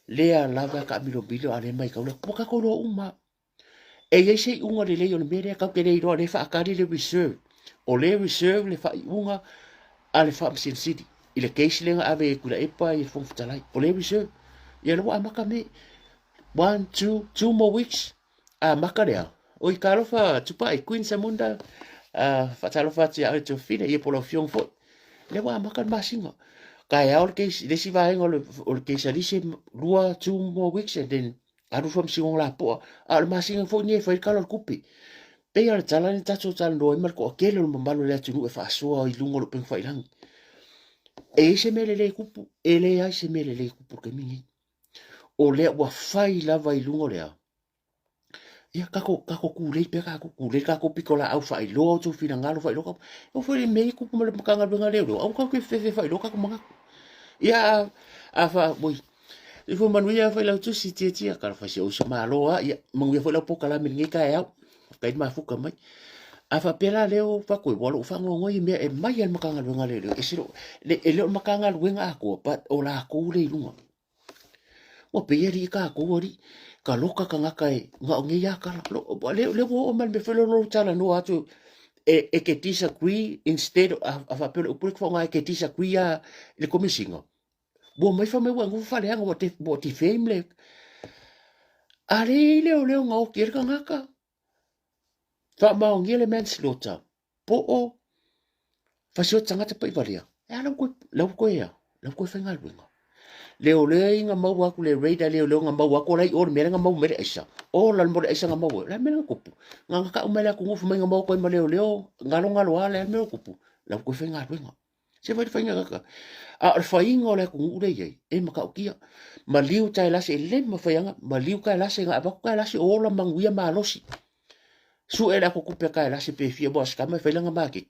lea lava ka milo bilo ale mai ka ko ka ko uma e ye se unga le le o mere ka ke le ro le fa ka le reserve o le reserve le fa unga ale fa sin city ile keislenga ave kula epa i fon futalai o le reserve ye lo amaka me 2 more weeks a makarea o i karo fa tupa i queen samunda fa talo fa tia to fine ye polo fiong fo le wa maka masinga ka ya ol ke de si va en ol ke sa dise lua 2 more weeks and then aru fam si on la po al masinga fo ni fa kalo kupi pe ya tala ni tacho tal no mar ko ke lo mbalo le tu fa so i lungo lo pen fa ilang e se mele le kupu ele ai se mele le kupu ke mingi o le wa fai la vai lungo le ia kako kulei pe kako kulei kako pikola au fai lo tu fina ngalo fai lo ka o foi me ku mo le makanga benga le au ka ke fe fai lo ka manga ia a fa boy e foi manu ia fai la tu si tia ka fa se o se malo ia mo ia foi la poka la me ngi ka ia ka ma fuka mai a fa pela leo fa ko walo fa ngo ngoi me e mai al makanga benga le e siro le makanga benga ko pa o la ko le lunga o pe ri ka ko ri ka loka ka ngaka e nga o ngia ka le wo o man be felo no tala no atu e ke disagree instead of a pelo por que nga ke disagree a le komisinga bo mai fa me wa ngu fa le nga bo ti family ale le nga o ke ka ngaka fa ma o ngia le manslaughter po o fa so tanga te pa i valia e la ko ya la ko fa nga lu leo inga mau aku le radar leo nga mau aku lai or mera nga mau mera isa o la mo isa nga mau la mera kupu nga ka umela ku ngofu nga mau ko ma leo ngalo ale mera kupu la ku fenga wenga se vai fenga ka a fa inga le ku ure ye e ma ka kia ma liu tai la se le ma fa yanga ma liu ka la se nga ba ka la se o la manguia ma losi su era ku pe ka la se pe fie bo ska ma fa nga ma ke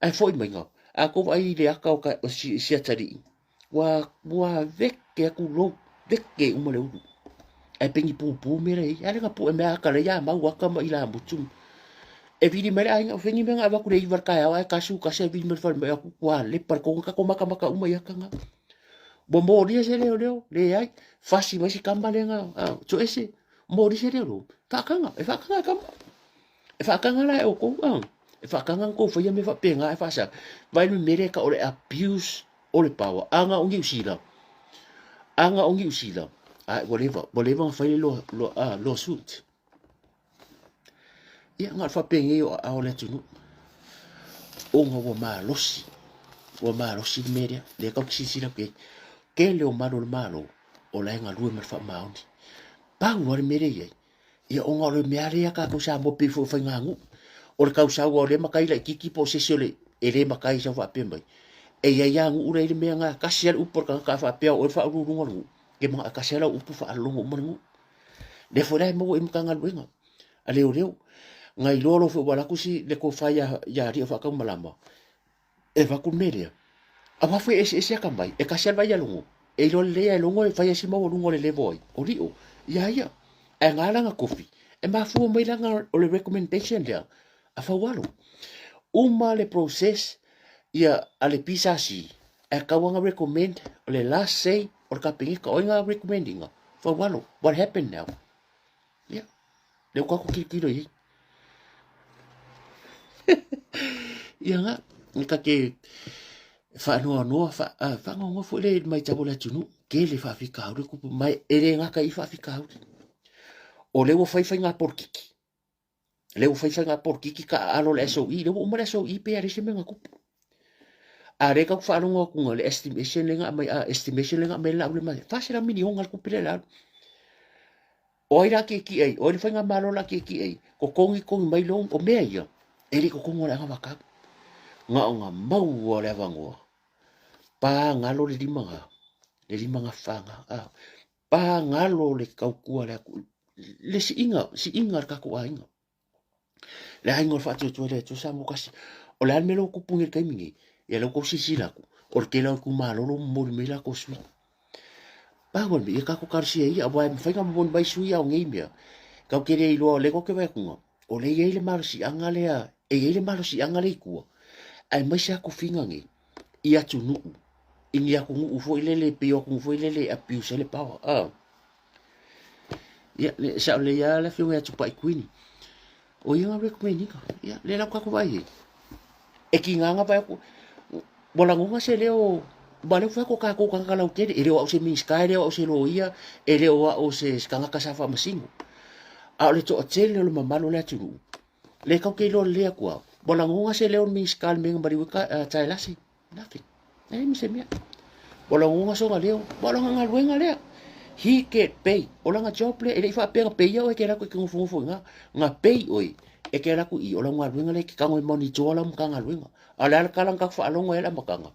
ai foi menga a ko ai le aka o ka si atari wa veke aku lo veke umale u e pengi pu mere ale nga pu e me aka le ya ma wa ka ma ila mutu e vidi mere ai nga fengi menga ba ku le ivar ka ya ka su ka se vidi mer fa me aku kwa le par ko ka maka uma ya ka nga bo mo dia se le ai fasi ma si kamba le nga to ese mo di se le fa ka nga e fa ka nga e fa ka nga la o ko e fa ka nga ko fa ya me fa penga e fa sa vai me mere ka o le abuse o le power anga ongi usila whatever fai lo suit ia nga fa penge o a ole tunu o nga wa malosi media le ka sisila ke le o malo o la nga lu me fa mauni pa ngor mere ia o nga le meare ka ko sa mo pe fo fa ngangu o le ka sa o le makai la kiki po sesiole ele makai sa fa pembai e ia yang ura ile me nga kasial upor ka fa pe o fa ru ngu ke ma kasiala upu fa alungu mo le fo dai mo im kanga luenga ale o leo ngai lolo fo wala kusi le ko fa ya ri fa ka malama e fa ku media a fa foi ese ka mai e kasial vai alungu e lo le ya lungo e fa ya si mo lungo le voi o rio ya e ngala nga kofi e ma fu mai langa o le recommendation dia a fa walo uma le process ia ale pisasi e ka wanga recommend o le last say o ka pingi ka oinga recommending for walo what happened now yeah le ko ko kilo yi ia nga ni ka ke fa no fa ngo fo le mai tabo la tunu ke le fa fika o ku mai ere nga ka i fa fika o le wo fai nga por kiki le wo fai nga por kiki ka alo le so i le wo mo le so i pe ari se menga ku a re ka fa no ku le estimation lenga mai estimation lenga mai la mai fa sera milion al ku pele la o ira ke ki ai o le fa nga malo la ke ki ai ko kongi mai lo o me ia eri ko kongo la nga ka nga mau o le vango pa ngalo le limanga fanga pa ngalo le kaukua le si inga ka ku ainga le ainga fa tu le tu sa mo kasi o le almelo ku pungi kai mingi ya lo ko sisila ku o ke la ku malo lo mo me la ko su Bawa mi ka ko karsia ia wa me fainga mo bai sui au ngai mea. Ka ke re ilo le ko ke wa kunga. O le ye le marsi anga le a e ye le marsi anga le ku. Ai mai sa ko finga ngi. Ia tu nu. Ini aku ngu fo ile le pe aku fo ile le a piu se le power. Ya le sa le ya la fiu ya tu pai kuini. O ia nga recommend ka. Ya le la ka ko vai. E ki nga pa ko. Bola ngunga se leo bale fa ko ka ko ka la utere ele o se mi sky ele o se lo ia ele o se skanga ka sa fa masingo. A le to tele lo mamalo le tu. Le ka ke lo le ko. Bola ngunga se leo mi sky me ngari ka tai lasi. Nothing. Ai mi se mia. Bola ngunga so leo. Bola nga luenga le. He get pay. Ola nga job le ele fa pe pay o ke la ko ku fu nga pay oi. E ke la ku i ola nga luenga le ki ka ngoi monitor la mga nga luenga. Ala ka lang ka fa longo ela makanga.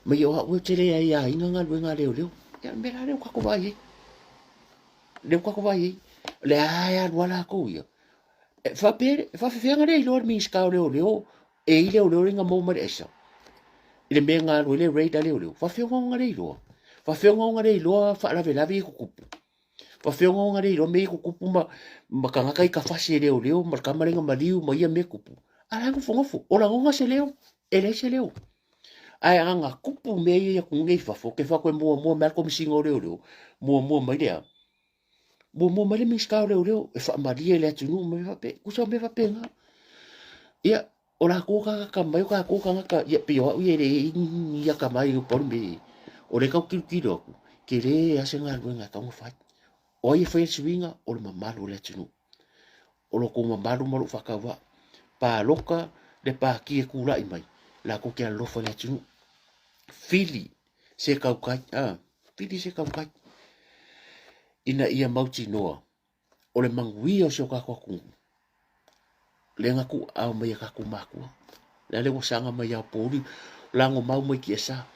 Ma yo ha tele ai ai nga luenga leo leo. Ya me la leo ka ko vai. Leo ka ko vai. Le ai wala ko ia. Fa pe fa nga le lo mi ska leo leo. E leo leo nga mo ma esa. Ile me nga le rate leo leo. Fa nga le lo. Fa nga le lo fa la vela vi ku kupu. Fa nga le lo me ku kupu ma kanga kai ka fa se leo leo ma ka marenga maliu ma ia me kupu. Ala ko fongo. Ola nga se leo. Ele se leo. Ai anga kupu me ia ku ngai fa fo ke fa ko mo mal ko singo leo leo. Mo mai dia. Mo mai mi ska leo leo e fa maria le tu no me fa pe. Ku so me fa pe nga. Ia ola ko ka mai ka ko ka ia pio ia le ia ka mai por me. O le kau kilo ke le ase nga luenga ka mo fai. O ia fai swinga o le mamalu le tunu. O lo ko mamalu malu whakawa. Pa loka le pa ki e kula i mai. La ko ke alofa le tunu. Fili se kau kai. Fili se kau kai. Ina ia mauti noa. O le mangui o se o kako kungu. Le nga ku au mai ka ku makua. Le le wasanga mai au pori. Lango mau mai ki esa.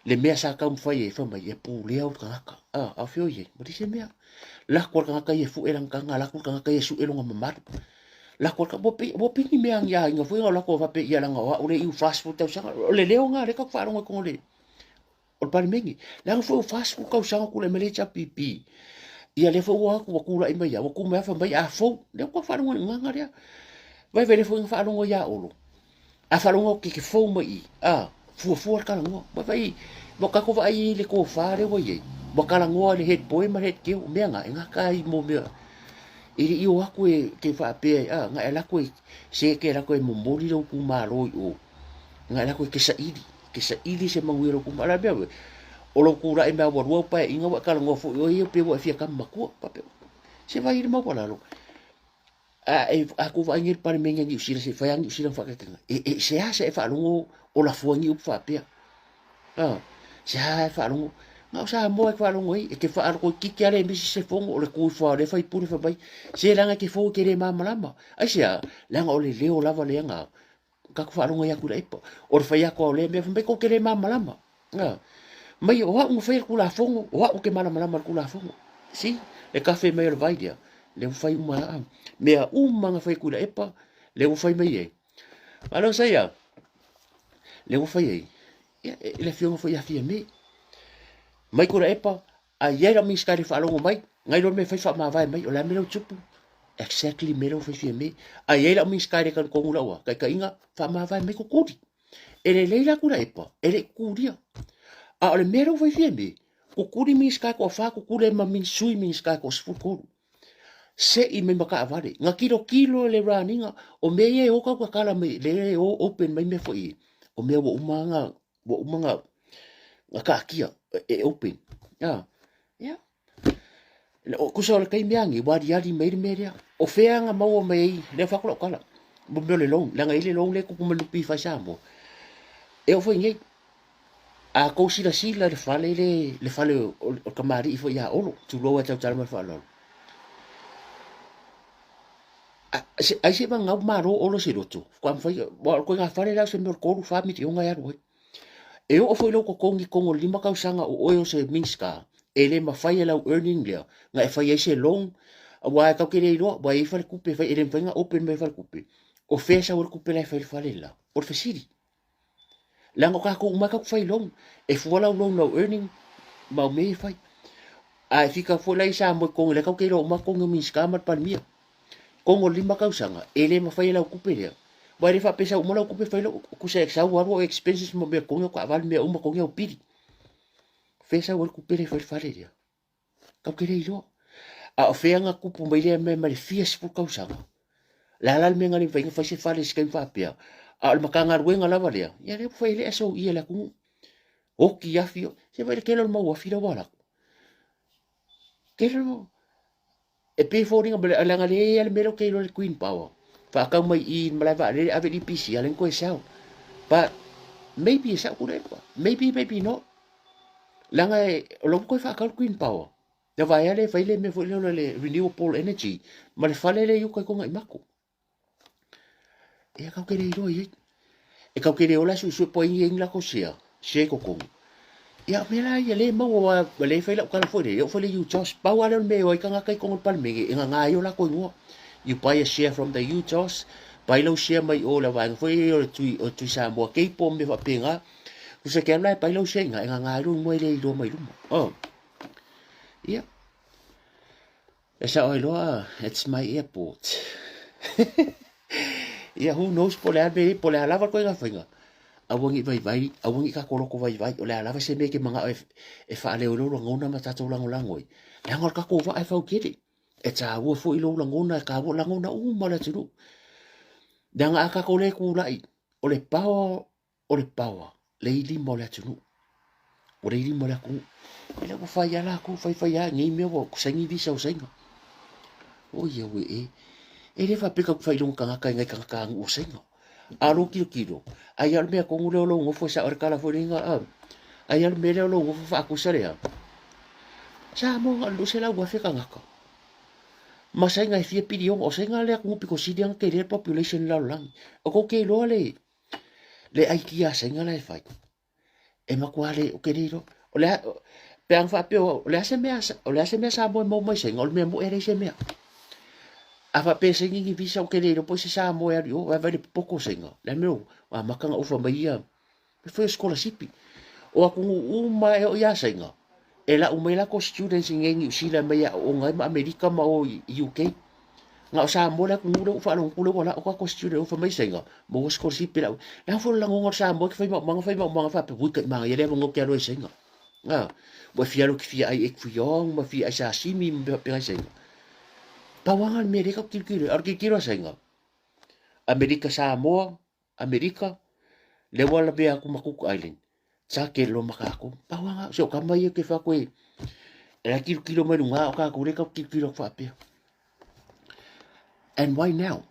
Le mea sa ka mfai e fama e pu le au kanga a fio ye mo dise mea la ko kanga ye fu elang kanga la ko kanga ye su elonga mamar la ko ka bo pe ni mea ya nga fu la ko va pe ya langa wa o le u fast food tau sanga o le leo nga le ka fa ronga ko le o pa mengi la fu fast food ka sanga ko le mele cha pipi ia le fu wa ko ku la i mai ya ko me fa mai a fo le ko fa ronga nga ya vai vele fu fa ronga ya olo a fa ronga ki fo mai fu ka ngo vai mo ka ko vai le ko fa le wo ye mo ka ngo le het boy ma het ke me nga kai mo me i o aku e ke fa pe nga ela ko se ke la ko mo mori lo ku ma ro o nga ela ko ke sa ili se mangwiro ku mala be o lo ku ra e me wo pa inga wa ka ngo fu o ye pe wo fia ka ma ku pa pe se vai ir mo wala lo aku va ngir par me ngi usira se fa ngi usira fa ka se ha se fa lo o la fu ngi fa pe sa fa lo nga sa mo fa lo ngi ke fa ko ki ke ale mi se fongo o le ku fa le fa ipuri fa bai se langa ke fo ke le mama lama ai sia langa o le leo lava le nga ka fa lo ngi aku le ipo o fa ya ko le me fa ko ke le mama lama nga mai o wa fa ku la fongo o wa ke mala mala ku la fongo si le cafe me le vai dia le fa uma me a nga fa ku la ipa le fa me ye alo sa ya le fa ye le fiongo foi a fia me mai ko epa a yera mi skari fa longo mai ngai lo me fa ma vai mai o la me lo chupu exactly me lo fia me a yera mi skari kan ko ngula wa ka inga fa ma vai me ko kuri ele leila ku epa ele kuria a le me lo fia me ko kuri mi skari ko fa ko kure ma min sui mi skari ko sfu ko se i me maka avare nga kilo le raninga o me ye o ka kala me le o open mai me foi o me wo umanga ka kia e open ya o kuso le kai miangi wa di mai meria o feanga mau mai le fa ko kala mo le long la ngai le long le ku mo pi fa samo e o foi ngai a ko sila le fale o kamari i fo ya olo tu lo wa tau ma fa lo ai se ba ngau maro olo se roto kwa fai ko nga fale la se mo ko fa mi ti nga ya ro e o foi loko kongi kongo lima kausanga o oyo se minska ele mafai lau earning lea nga e fai se long wa ka kere ro wa e fai kupe fai ele fai nga open me fai kupe o fesa o kupe la fai fai la o fesiri lango ka ko uma ka fai long e fuala long lau earning mau me fai ai fika fo lai sa mo ko le ka ke ro ma ko ngi skama pa mia ko ngo lima ka usanga ele ma fai la kupe le ba re fa pesa mo la kupe fai lo ku se sa wa ro expenses mo be ko ngo ka val me uma ko ngo piri fesa wa kupe le fai fare dia ka ke le lo a ofenga kupu mai le me ma le fies pu ka usanga la la me ngali fai fa se fare skai fa pia a ma ka ngar wenga la vale ya le fai le so ia la ku o ki afio se vai ke lo mo wa fila wala ke lo e pe fori nga bele alanga le al mero ke lo queen power fa ka mai in mala va le ave di pisi alen ko sao but maybe sa ku le maybe no langa lo ko fa ka queen power da vai ale fa le me fo le renewable energy ma le fa le yu ko ngai mako e ka ke le ro e ka ke le ola su po in la ko sia se ko ko ya mira ya le mo wa le fa la ka fo le yo fo le yu just pa wa le me o ka nga kai ko pal me nga yo la ko ngo you buy a share from the UTOS buy lo share mai o la wang fo o tu sa mo ke po me fa pinga ku se ke la buy lo share nga ru mo le do mai lu oh yeah esa oi lo it's my airport yeah who knows po le po le lava ko nga finga awangi vai awangi ka koloko vai o le lava se me ke manga e fa le lo ngona ma tatu lango langoi le ngor ka ko va e fa kiri e ta wo fo ilo langona ka wo langona mala tulu danga aka ko le ku lai o le pawa le ili mo le tulu o le ili mo le ku ele ko fa ya la ku fa ya ngi me wo ku sangi visa o senga o ye we e le fa pika ku fa ilo kanga ka ngai kanga ka o senga alo kilo ai al me ko ngule lo ngo fo sa or kala fo ringa ai al me lo ngo fa ku sare sa mo lu se la wa fe kanga ka masai ngai fia pidi o senga le ku piko sidiang ke le population la lang o ko ke lo le ai kia senga la fai e ma kwa le o ke ro o le pe ang fa pe o le ase me sa mo mai senga o me mo ere se me ava pe sengi ngi visa o ke le po se sa mo ya rio va vale poko senga le me o makanga o fa mai ya foi skola sipi o aku uma o ya senga e la o mai la ko students ngi sila mai o ngai ma America ma o UK nga sa mo la ku no fa no ku wala o ko student o fa mai senga mo skola sipi la fo la ngor sa mo ke fa ma fa pe bu ke ma ye le mo ke ro senga nga bo fialo ki fi ai ek fu yong ma fi sa simi pe senga pawangan Amerika kilo ar kilo senga Amerika Samoa Amerika le wala be aku makuku island sa ke lo makako pawanga so kamay ke fa ko e kilo mai nga ka ko le ka kilo fa pe and why now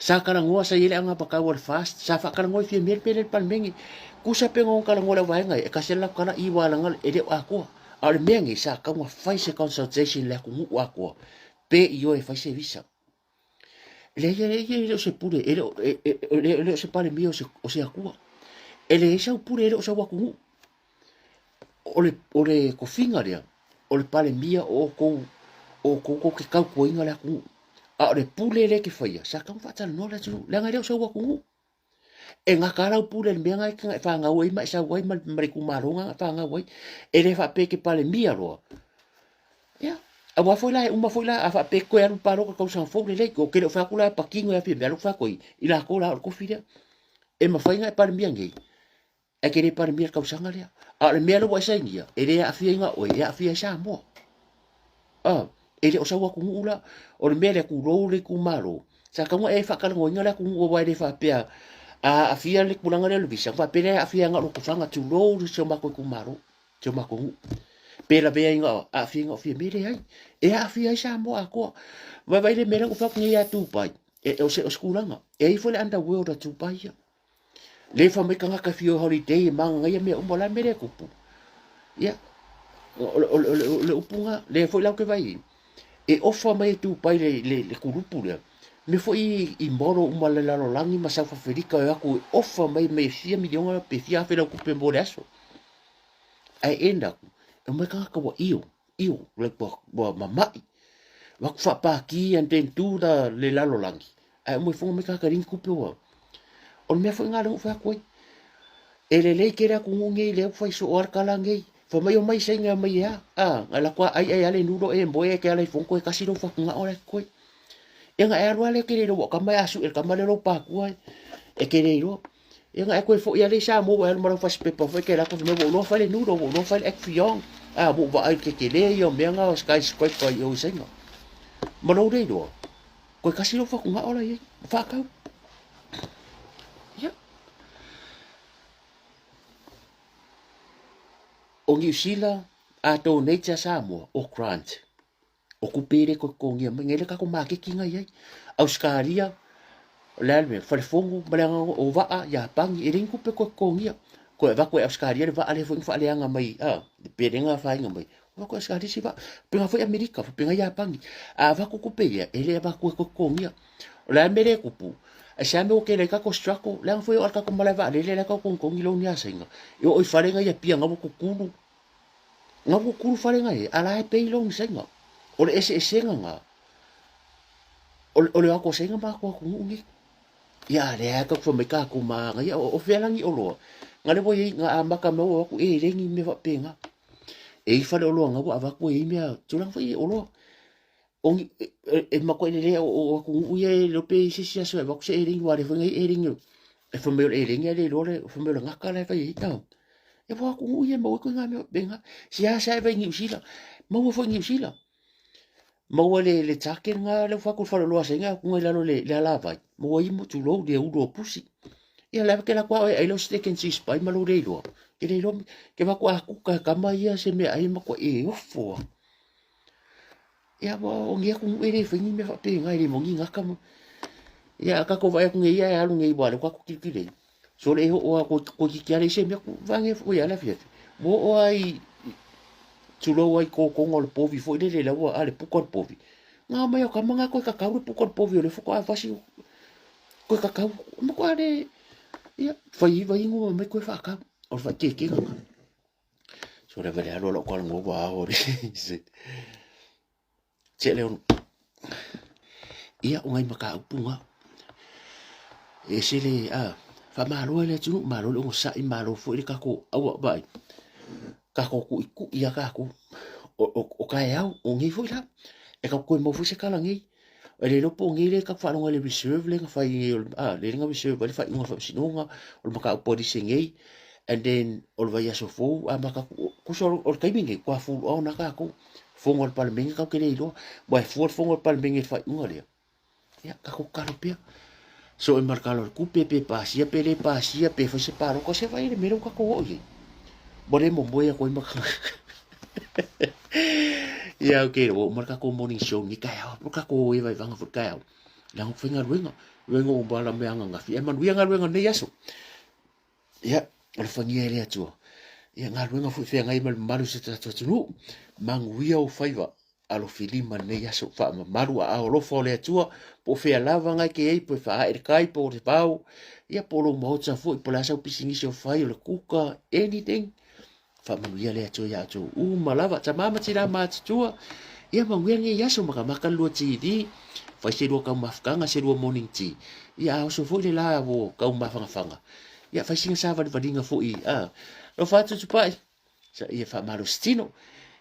sa kala ngo sa ile anga pa war fast sa fa kala ngo fi mer pe pal mengi ku sa pe ngo kala ngo la wa nga e ka sela kala I wala ngal e de ako ar mengi sa ka ngo fa se consultation le ku ako pe yo e fa se visa le se pure le se pare mio o se akua ele esa pure ele o sa waku o le ko finga rea o le pale mia o ko ke kau ko inga la ku a le pule le ke faia sa ka fa no la tu la ngare o sa waku e nga kala pule le menga ka fa nga wai ma sa wai ma ku maronga fa nga wai ele fa pe ke pale mia ro ya a wa foi la a fa pe ko ya paro ko sa fo le ko ke fa ku la pa kingo ya fi me lo fa ko I la ko la ko fi e ma fa nga pale mia ngai e ke re par mir ka usanga le a le melo wa sengia e le a fienga o e a fia sa mo e le o sa wa ku ula o le mele ku ro le ku malo sa ka mo e fa ka ngo ngala ku ngo wa le fa pe a fia le kulanga le visa fa pe a fia nga lo ku sanga tu ro le so ma ku malo so ma ku pe la be nga a fia nga fia mele ai e a fia sa mo a ko va vai le mele ku fa ku ya tu pai e o se o skulanga e I fo le anda world tu pai le fa me kanga ka fio holiday manga ia me umola me le kupu ya le upunga le foi la ke vai e ofa mai tu pai le kurupu le me foi I moro umola la langi ma sa fa ferika ya ku ofa mai me fia miliona pe fia fe la kupe mo aso ai enda e me kanga ka wa io le bo mamai wa fa pa ki ante tu da le la langi ai mo fo me kanga ring kupe wa o me foi ngalo fa koi ele le kera ku ngi le foi so or kala ngi fa mai o mai senga mai ya ngala kwa ai ale nudo e mboe ke ale fon ko kasi do fa nga ole ko e nga e ale ke ro ka mai asu e ka mai ro pa ko e ke ro e nga e ko fo ya le sa mo e mo fa spe pa fa ke la ko me no fa le nudo no fa ek fiong mo va ai ke le yo me nga sky squat ko yo senga mo no de do ko kasi do fa nga ole fa ka ya o New Zealand a to nature Samoa o Grant o kupere ko kongia ngele ka ko make kinga ye Australia lalme falfongo malanga o va ya pangi iring ku pe ko kongia ko va ko Australia va ale fo fa ale mai de perenga fa nga mai va ko Australia si va pe fa America pe nga ya pangi a va ko pe ya ele va ko kongia la mere ku pu a sa me o ke le ka ko strako la fo o ka ko mala va le le ka ko kongi lo nia senga yo o fa nga ya pia nga ko kulu nga ko kulu fa nga e ala pe lo senga o le ese senga nga o le ako senga ma ko ngi ya le ka fo me ka ko ma nga ya o felangi o lo nga le boy nga maka mo ko e rengi me fa penga e fa le lo nga ko ava ko e me tu lang fa o lo o e ma ko le o ko u ye lo pe se se so ba ko se e rengi wa le fa e rengi e fa me e rengi le lo le fa me nga ka le fa e ta e fa ko u ye mo ko nga me penga si ya sa va ngi usila mo fo ngi usila mo le take nga le fa ko fa lo senga ko la lo le la vai mo i mo tu lo de u do pusi ia la ke la kwa ai lo ste ken si spai ma lo re lo ke le lo ke va kwa ku ka ma ia se me ai ma ko e o fo ia mo o ngia ku e le fini me fa pe nga le mo ngi nga ka mo ia ka ko va ku ngia ia lu ngai ba le kwa ku ki le so le o ko ki ki ale se me ku va nge fo ia la fiat mo o ai tu lo ai ko ngol povi fo le le la wa ale pu ko povi nga mai o ka manga ko ka ka pu ko povi le fo ko a fasi ko ka ka mo ko ale ia fai ingo me ko fa ka o fa ke nga so le vele lo ko ngo ba o se le ia ngai maka upunga e se le fa malo le tu malo lo sa i malo fo le ka ko au bai ka ko ku ia ka ko o ka ya o ngi fo la e ka ko mo fo se kala ngi ele no po ngi le ka fa no le reserve le fa i le nga reserve le fa i ngo fa sinonga o maka po di singei and then o vai aso fo a maka ku so o kai mingi kwa fu o na ka ko fo ngol pal mingi ka ke le lo vai fo ngol pal mingi fa ngol ya ka ko ka pia so e marka lo ku pe pasia pe le pasia pe fo se paro ko se vai le mero ka ko o ye bore mo boya ko maka ya okay o marka ko morning show ni ka ya marka ko e vai vanga fu ka ya la ko finga ruenga o bala me anga ngafi e man ruenga ne yaso ya o fangia le atu ya nga ruenga fu finga i mal malu se tatu nu manguia o faiva alo filima ne yaso fa malu a o lo fo le atu po fe lava nga ke e po fa e kai po te pau ya po lo mo tsa fu po la sa pisingi se fai le kuka anything fa manguia le atu ya atu malava ta mama tira ma tua ia manguia nge yaso maka lo TV fa se ro ka mafkanga se ro morning tea ia o so fu le la wo ka mafanga ia fa singa sa va vadinga fu i lo fa tu pai sa ia fa malo stino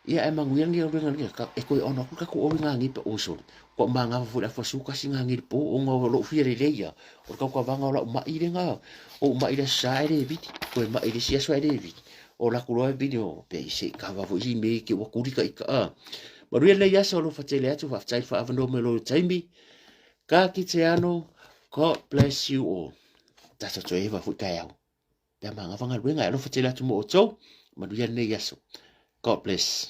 ia e manguia nge ro ka e ko ono ka ko o nga ngi pe oso ko manga fu la fa su ka singa ngi po o ngo lo fi le ia o ka ko vanga o ma i nga o ma i le sa e viti ko ma i le sia so e viti o la kulo e video pe se ka va fu i me ke wa kuri ka ika Maria le ya solo fa tele atu fa tai fa avano me lo taimi ka ki te ano God bless you all tata to eva fu kai au pe manga fanga ruenga lo fa tele atu mo o tou Maria le ya so God bless